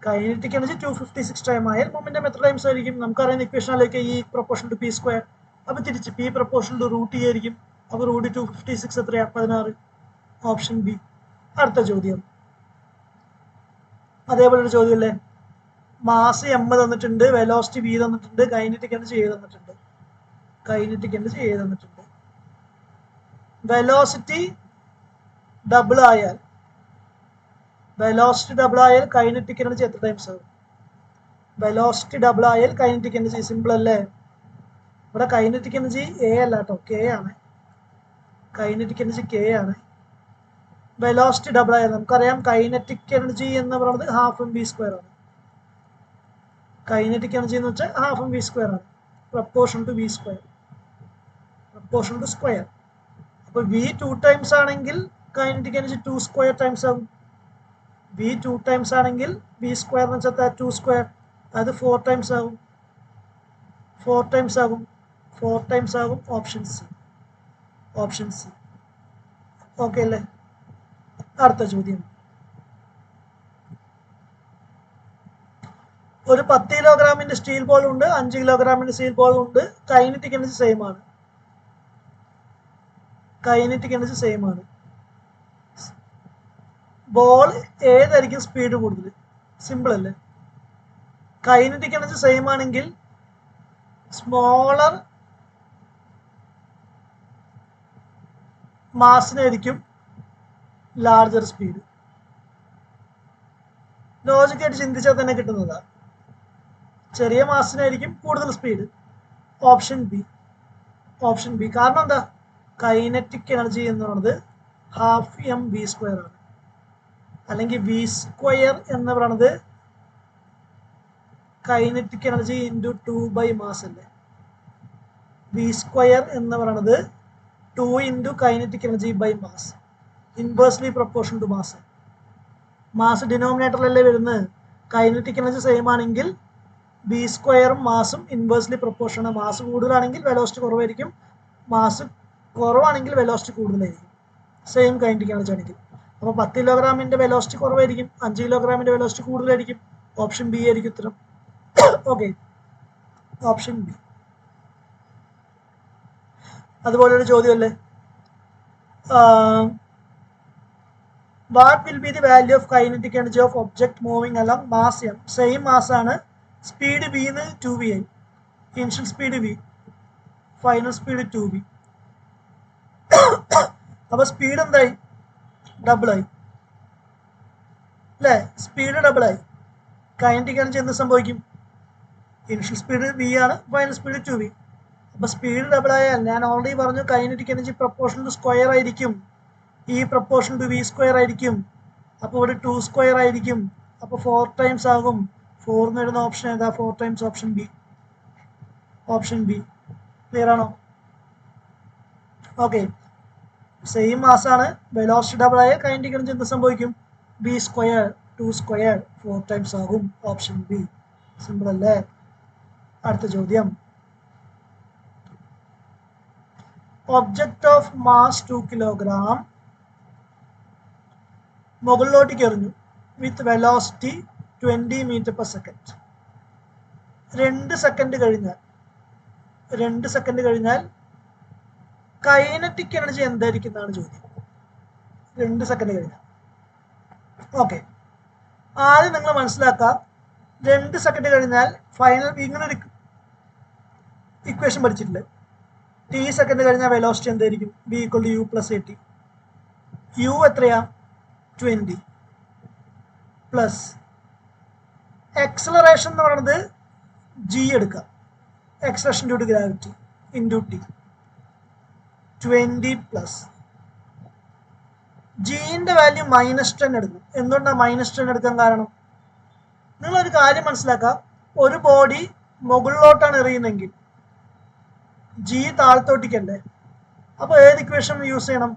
കൈനറ്റിക് എനർജി 256 ടൈം ആയാൽ മൊമെന്റം എത്ര ടൈംസ് ആയിരിക്കും? നമുക്കറിയുന്ന ഇക്വേഷൻ ആലേക്ക് ഈ പ്രൊപ്പോർഷൻ ടു പി സ്ക്വയർ. അപ്പോൾ തിരിച്ച് P proportion to root E ആയിരിക്കും. അപ്പോൾ റൂട്ട് 256 എത്രയാ? 16. Option B. അടുത്ത ചോദ്യം അതേപോലെ ഒരു ചോദ്യം അല്ലേ. മാസ് m തന്നിട്ടുണ്ട്, വെലോസിറ്റി v തന്നിട്ടുണ്ട്, കൈനറ്റിക് എനർജി a തന്നിട്ടുണ്ട്. വെലോസിറ്റി ഡബിൾ ആയാൽ കൈനറ്റിക് എനർജി എത്ര ടൈംസ് ആകും? വെലോസിറ്റി ഡബിൾ ആയാൽ കൈനറ്റിക് എനർജി സിമ്പിൾ അല്ലേ. ഇവിടെ കൈനറ്റിക് എനർജി എ അല്ല കേട്ടോ, കെ ആണ്. കൈനറ്റിക് എനർജി കെ ആണ്. വെലോസിറ്റി ഡബിൾ ആയാൽ നമുക്കറിയാം കൈനറ്റിക് എനർജി എന്ന് പറയുന്നത് ഹാഫ് എം വി സ്ക്വയർ ആണ്. കൈനറ്റിക് എനർജി എന്ന് വെച്ചാൽ ഹാഫ് എം വി സ്ക്വയർ ആണ്. Proportion to square. അപ്പോൾ വി 2 ടൈംസ് ആണെങ്കിൽ കൈനറ്റിക് എനർജി 2 സ്ക്വയർ ടൈംസ് ആകും. വി 2 ടൈംസ് ആണെങ്കിൽ വി സ്ക്വയർ എന്ന് വെച്ചാൽ 2 സ്ക്വയർ, അത് 4 ടൈംസ് ആകും. 4 ടൈംസ് ആകും. Option C. ഓക്കെ അല്ലേ. അടുത്ത ചോദ്യം. ഒരു 10 കിലോഗ്രാമിന്റെ സ്റ്റീൽ ബോൾ ഉണ്ട്, 5 കിലോഗ്രാമിന്റെ സ്റ്റീൽ ബോൾ ഉണ്ട്. കൈനറ്റിക് എനർജി സെയിം ആണ്. ബോൾ ഏതായിരിക്കും സ്പീഡ് കൂടുതൽ? സിമ്പിൾ അല്ലേ. കൈനറ്റിക് എനർജി സെയിം ആണെങ്കിൽ സ്മോളർ മാസിനായിരിക്കും ലാർജർ സ്പീഡ്. ലോജിക്കായിട്ട് ചിന്തിച്ചാൽ തന്നെ കിട്ടുന്നതാണ്. ചെറിയ മാസിനായിരിക്കും കൂടുതൽ സ്പീഡ്. Option B. കാരണം എന്താ? കൈനറ്റിക് എനർജി എന്ന് പറയുന്നത് ഹാഫ് എം വി സ്ക്വയർ ആണ്. അല്ലെങ്കിൽ വി സ്ക്വയർ എന്ന് പറയുന്നത് കൈനറ്റിക് എനർജി ഇൻറ്റു 2 മാസ് അല്ലേ. വി സ്ക്വയർ എന്ന് പറയുന്നത് 2 kinetic energy by mass, inversely proportion to mass. Mass ഡിനോമിനേറ്ററിലല്ലേ വരുന്നത്. കൈനറ്റിക് എനർജി സെയിം ആണെങ്കിൽ ബി സ്ക്വയറും മാസും ഇൻവേഴ്സ്ലി പ്രൊപ്പോർഷൻ. മാസ് കൂടുതലാണെങ്കിൽ വെലോസിറ്റി കുറവായിരിക്കും, മാസ് കുറവാണെങ്കിൽ വെലോസിറ്റി കൂടുതലായിരിക്കും. സെയിം കൈനറ്റിക് എനർജി ആണെങ്കിൽ. അപ്പോൾ 10 കിലോഗ്രാമിന്റെ വെലോസിറ്റി കുറവായിരിക്കും, 5 കിലോഗ്രാമിന്റെ വെലോസിറ്റി കൂടുതലായിരിക്കും. ഓപ്ഷൻ ബി ആയിരിക്കും ഉത്തരം. Okay, option B. അതുപോലെ ഒരു ചോദ്യം അല്ലേ. What will be the value of kinetic energy of object moving along mass M? Same mass ആണ്. സ്പീഡ് v ന്ന് 2v ആയി. Initial speed v, final speed 2v. അപ്പൊ സ്പീഡ് എന്തായി? ഡബിൾ ആയി അല്ലേ. സ്പീഡ് ഡബിൾ ആയി. കൈനറ്റിക് എനർജി എന്ത് സംഭവിക്കും? ഇനിഷ്യൽ സ്പീഡ് v ആണ്, ഫൈനൽ സ്പീഡ് 2v. അപ്പോൾ സ്പീഡ് ഡബിൾ ആയാൽ ഞാൻ ഓൾറെഡി പറഞ്ഞു kinetic energy proportional to square ആയിരിക്കും, ഈ പ്രൊപ്പോർഷണൽ ടു v സ്ക്വയർ ആയിരിക്കും. അപ്പോൾ ഇവിടെ 2 സ്ക്വയർ ആയിരിക്കും, അപ്പോൾ 4 ടൈംസ് ആകും. 4 എന്ന് വരുന്ന ഓപ്ഷൻ ഏതാ? 4 times option B. Option B. Clear ആണോ? ഓക്കെ, സെയിം മാസാണ്, വെലോസിറ്റി ഡബിൾ ആയ കൈനറ്റിക് എനർജി എന്ത് സംഭവിക്കും? v സ്ക്വയർ 2 സ്ക്വയർ 4 ടൈംസ് ആകും. Option B. സിമ്പിൾ അല്ലേ? അടുത്ത ചോദ്യം. ഒബ്ജക്റ്റ് ഓഫ് മാസ് 2 കിലോഗ്രാം മുകളിലോട്ടേക്ക് എറിഞ്ഞു with velocity 20 metre per second. 2 second കഴിഞ്ഞാൽ കൈനറ്റിക് എനർജി എന്തായിരിക്കും എന്നാണ് ചോദ്യം. 2 സെക്കൻഡ് കഴിഞ്ഞാൽ. ഓക്കെ, ആദ്യം നിങ്ങൾ മനസ്സിലാക്കുക, 2 സെക്കൻഡ് കഴിഞ്ഞാൽ ഫൈനൽ ഇങ്ങനെ ഒരു ഇക്വേഷൻ പഠിച്ചിട്ടില്ലേ? ടി സെക്കൻഡ് കഴിഞ്ഞാൽ വെലോസിറ്റി എന്തായിരിക്കും? v = u + at. u എത്രയാ? 20 പ്ലസ് എക്സലറേഷൻ എന്ന് പറയുന്നത് g എടുക്കുക, acceleration due to gravity into T. 20 plus ജിന്റെ വാല്യൂ -10 എടുക്കും. എന്തുകൊണ്ടാണ് -10 എടുക്കാൻ കാരണം? നിങ്ങളൊരു കാര്യം മനസ്സിലാക്കുക, ഒരു ബോഡി മുകളിലോട്ടാണ് എറിയുന്നെങ്കിൽ ജി താഴത്തോട്ടിക്കല്ലേ. അപ്പോൾ ഏത് ഇക്വേഷൻ യൂസ് ചെയ്യണം?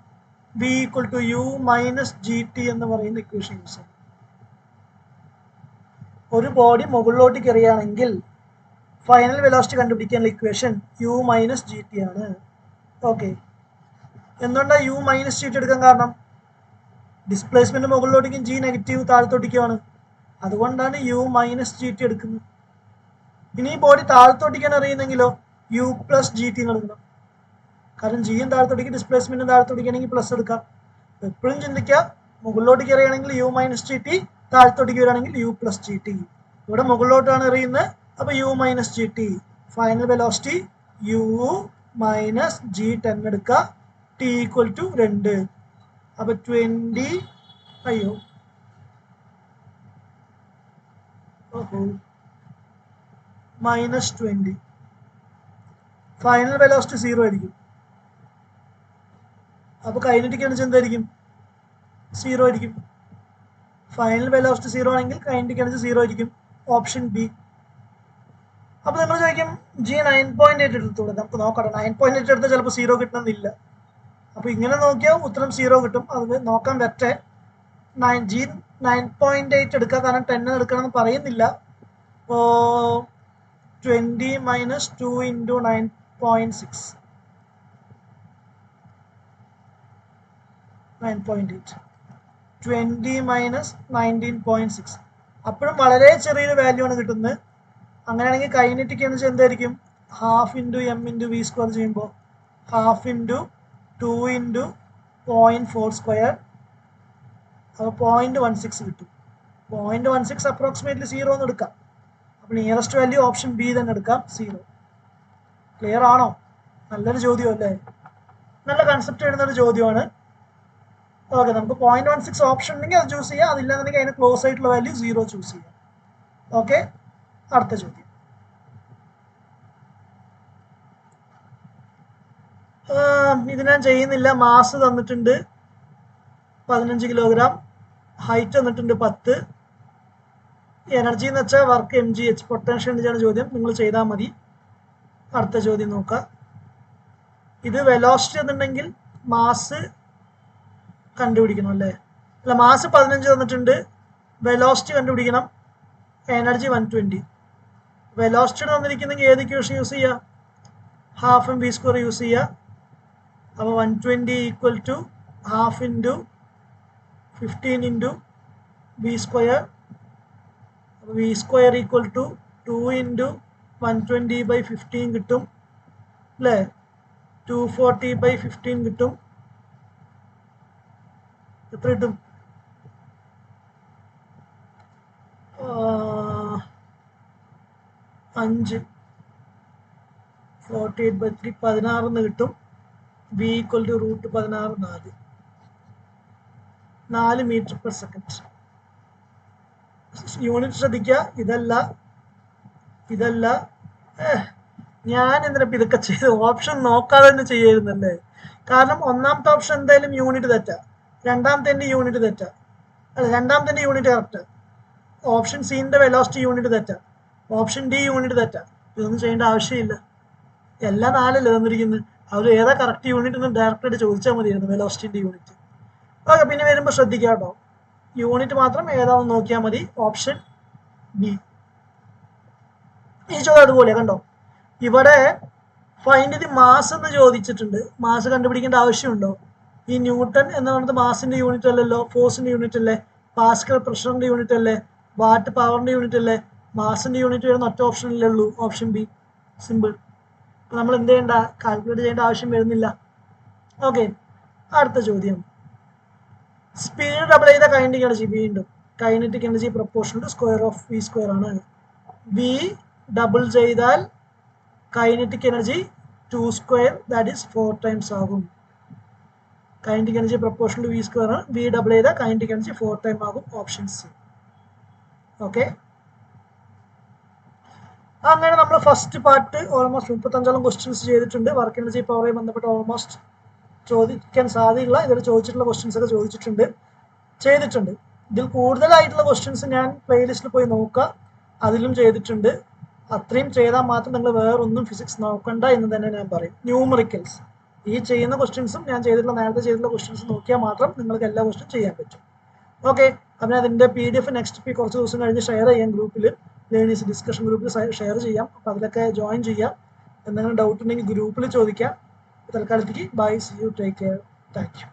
v = u - gt എന്ന് പറയുന്ന ഇക്വേഷൻ യൂസ് ചെയ്യണം. ഒരു ബോഡി മുകളിലോട്ടേക്ക് എറിയുകയാണെങ്കിൽ ഫൈനൽ വെലോസിറ്റി കണ്ടുപിടിക്കാനുള്ള ഇക്വേഷൻ u - gt ആണ്. ഓക്കെ, എന്തുകൊണ്ടാണ് u - gt എടുക്കാൻ കാരണം? ഡിസ്പ്ലേസ്മെന്റ് മുകളിലോട്ടേക്കും ജി നെഗറ്റീവ് താഴത്തോട്ടേക്കുമാണ്, അതുകൊണ്ടാണ് u - gt എടുക്കുന്നത്. ഇനി ഈ ബോഡി താഴത്തോട്ടേക്കാണ് എറിയുന്നെങ്കിലോ u + gt എടുക്കണം. കാരണം ജിയും താഴത്തോട്ടേക്ക് ഡിസ്പ്ലേസ്മെന്റും താഴത്തോട്ടേക്കാണെങ്കിൽ പ്ലസ് എടുക്കാം. എപ്പോഴും ചിന്തിക്കുക, മുകളിലോട്ടേക്ക് എറിയുകയാണെങ്കിൽ u - gt, താഴത്തോട്ടേക്ക് വരികയാണെങ്കിൽ u + gt. ഇവിടെ മുകളിലോട്ടാണ് എറിയുന്നത്, അപ്പോൾ u - gt. Final velocity u - g10 എടുക്കുക, t = 2. അപ്പോൾ 20 -20. ഫൈനൽ വെലോസിറ്റി 0 ആയിരിക്കും. അപ്പോൾ കൈനറ്റിക് എനർജി എന്തായിരിക്കും? 0 ആയിരിക്കും. ഫൈനൽ വെലോസിറ്റി 0 ആണെങ്കിൽ കൈനറ്റിക് എനർജി 0 ആയിരിക്കും. Option B. അപ്പോൾ നിങ്ങൾ ചോദിക്കും ജി 9.8 എടുത്തോളൂ, നമുക്ക് നോക്കട്ടെ. 9.8 എടുത്താൽ ചിലപ്പോൾ 0 കിട്ടണമെന്നില്ല. അപ്പോൾ ഇങ്ങനെ നോക്കിയാൽ ഉത്തരം 0 കിട്ടും. അത് നോക്കാൻ പറ്റേ. ജി 9.8 എടുക്കുക, കാരണം 10 എടുക്കണമെന്ന് പറയുന്നില്ല. അപ്പോൾ 20 - 2 × 9.6. 9.8 20 - 19.6. അപ്പോഴും വളരെ ചെറിയൊരു വാല്യൂ ആണ് കിട്ടുന്നത്. അങ്ങനെയാണെങ്കിൽ കൈനറ്റിക് എനർജി എന്തായിരിക്കും? ½ × m × v² ചെയ്യുമ്പോൾ ½ × 2 × 0.4², അപ്പോൾ 0.16 കിട്ടും. 0.16 അപ്രോക്സിമേറ്റ്ലി 0 എന്ന് എടുക്കാം. അപ്പോൾ നിയറസ്റ്റ് വാല്യൂ ഓപ്ഷൻ ബി തന്നെ എടുക്കാം, 0. ക്ലിയർ ആണോ? നല്ലൊരു ചോദ്യം അല്ലേ? നല്ല കൺസെപ്റ്റ് എഴുതുന്നൊരു ചോദ്യമാണ്. ഓക്കെ, നമുക്ക് 0.16 ഓപ്ഷൻ ഉണ്ടെങ്കിൽ അത് ചൂസ് ചെയ്യാം, അതില്ലാന്നുണ്ടെങ്കിൽ അതിന് ക്ലോസ് ആയിട്ടുള്ള വാല്യൂ 0 ചൂസ് ചെയ്യാം. ഓക്കെ, അടുത്ത ചോദ്യം. ഇത് ഞാൻ ചെയ്യുന്നില്ല. മാസ് തന്നിട്ടുണ്ട് 15 കിലോഗ്രാം, ഹൈറ്റ് തന്നിട്ടുണ്ട് 10. എനർജി എന്ന് വെച്ചാൽ വർക്ക് mgh, പൊട്ടൻഷ്യൽ എനർജിയാണ് ചോദ്യം. നിങ്ങൾ ചെയ്താൽ മതി. അടുത്ത ചോദ്യം നോക്കാം. ഇത് വെലോസിറ്റി എന്നുണ്ടെങ്കിൽ മാസ് കണ്ടുപിടിക്കണം അല്ലേ? അല്ല, മാസ് 15 തന്നിട്ടുണ്ട്, വെലോസിറ്റി കണ്ടുപിടിക്കണം, എനർജി 120. വെലോസിറ്റി തന്നിരിക്കുന്നെങ്കിൽ ഏത് ഇക്വേഷൻ യൂസ് ചെയ്യുക? ½ m v² യൂസ് ചെയ്യുക. അപ്പോൾ 120 = ½ × 15 × v². അപ്പോൾ v² = 2 × 120/15 കിട്ടും അല്ലേ? 240/15 കിട്ടും. എത്ര കിട്ടും? 5 48/3 16 കിട്ടും. v = √16 4 metre per second. Unit ശ്രദ്ധിക്കുക, ഇതല്ല. ഞാൻ എന്തിനാ ഇതൊക്കെ ചെയ്ത് ഓപ്ഷൻ നോക്കാതെ തന്നെ ചെയ്യായിരുന്നല്ലേ. കാരണം ഒന്നാമത്തെ ഓപ്ഷൻ എന്തായാലും യൂണിറ്റ് തെറ്റാ, രണ്ടാമത്തെ യൂണിറ്റ് തെറ്റാ, അല്ല രണ്ടാമത്തെ യൂണിറ്റ് കറക്റ്റ്, ഓപ്ഷൻ സിന്റെ വെലോസിറ്റി യൂണിറ്റ് തെറ്റാ, ഓപ്ഷൻ ഡി യൂണിറ്റ് തെറ്റാ. ഇതൊന്നും ചെയ്യേണ്ട ആവശ്യമില്ല, എല്ലാം 4 തന്നിരിക്കുന്നത്. അവർ ഏതാ കറക്റ്റ് യൂണിറ്റ് എന്ന് ഡയറക്റ്റായിട്ട് ചോദിച്ചാൽ മതിയായിരുന്നു, വെലോസിറ്റിന്റെ യൂണിറ്റ്. ഓക്കെ, പിന്നെ വരുമ്പോൾ ശ്രദ്ധിക്കുക കേട്ടോ, യൂണിറ്റ് മാത്രം ഏതാണെന്ന് നോക്കിയാൽ മതി, ഓപ്ഷൻ ബി. ഈ ചോദ്യം അതുപോലെ കണ്ടോ, ഇവിടെ ഫൈൻഡ് ദി മാസ് എന്ന് ചോദിച്ചിട്ടുണ്ട്. മാസ് കണ്ടുപിടിക്കേണ്ട ആവശ്യമുണ്ടോ? ഈ ന്യൂട്ടൺ എന്ന് പറയുന്നത് മാസിന്റെ യൂണിറ്റ് അല്ലല്ലോ, ഫോഴ്സിന്റെ യൂണിറ്റ് അല്ലേ, പാസ്കൽ പ്രഷറിന്റെ യൂണിറ്റ് അല്ലേ, വാട്ട് പവറിന്റെ യൂണിറ്റ് അല്ലേ. മാസിന്റെ യൂണിറ്റ് വരുന്ന ഒറ്റ ഓപ്ഷനല്ലേ ഉള്ളൂ, ഓപ്ഷൻ ബി. സിമ്പിൾ. നമ്മൾ എന്ത് ചെയ്യേണ്ട, കാൽക്കുലേറ്റ് ചെയ്യേണ്ട ആവശ്യം വരുന്നില്ല. ഓക്കെ, അടുത്ത ചോദ്യം. സ്പീഡ് ഡബിൾ ചെയ്ത കൈനറ്റിക് എനർജി, വീണ്ടും kinetic energy proportional to square of V square ആണ്. വി ഡബിൾ ചെയ്താൽ kinetic energy 2 square, that is 4 times ആകും. Kinetic energy proportional to V square ആണ്. വി ഡബിൾ ചെയ്താൽ കൈനറ്റിക് എനർജി 4 ടൈം ആകും, option C. Okay, അങ്ങനെ നമ്മൾ first part almost 35ഓളം questions ചെയ്തിട്ടുണ്ട്. വർക്ക് എനർജി പവറുമായി ബന്ധപ്പെട്ട് ഓൾമോസ്റ്റ് ചോദിക്കാൻ സാധ്യതയുള്ള ഇതിൽ ചോദിച്ചിട്ടുള്ള ക്വസ്റ്റ്യൻസ് ഒക്കെ ചെയ്തിട്ടുണ്ട്. ഇതിൽ കൂടുതലായിട്ടുള്ള ക്വസ്റ്റ്യൻസ് ഞാൻ പ്ലേലിസ്റ്റിൽ പോയി നോക്കുക, അതിലും ചെയ്തിട്ടുണ്ട്. അത്രയും ചെയ്താൽ മാത്രം നിങ്ങൾ വേറൊന്നും ഫിസിക്സ് നോക്കണ്ട എന്ന് തന്നെ ഞാൻ പറയും. ന്യൂമറിക്കൽസ് ഈ ചെയ്യുന്ന ക്വസ്റ്റ്യൻസും ഞാൻ നേരത്തെ ചെയ്തിട്ടുള്ള ക്വസ്റ്റ്യൻസ് നോക്കിയാൽ മാത്രം നിങ്ങൾക്ക് എല്ലാ ക്വസ്റ്റ്യൻ ചെയ്യാൻ പറ്റും. ഓക്കെ, അപ്പം അതിൻ്റെ PDF നെക്സ്റ്റ് കുറച്ച് ദിവസം കഴിഞ്ഞ് ഷെയർ ചെയ്യാം ഗ്രൂപ്പിൽ, ലേണേഴ്സ് ഡിസ്കഷൻ ഗ്രൂപ്പിൽ ഷെയർ ചെയ്യാം. അപ്പം അതിലൊക്കെ ജോയിൻ ചെയ്യാം. എന്തെങ്കിലും ഡൗട്ട് ഉണ്ടെങ്കിൽ ഗ്രൂപ്പിൽ ചോദിക്കാം. തൽക്കാലത്തേക്ക് bye, see you, take care, thank U.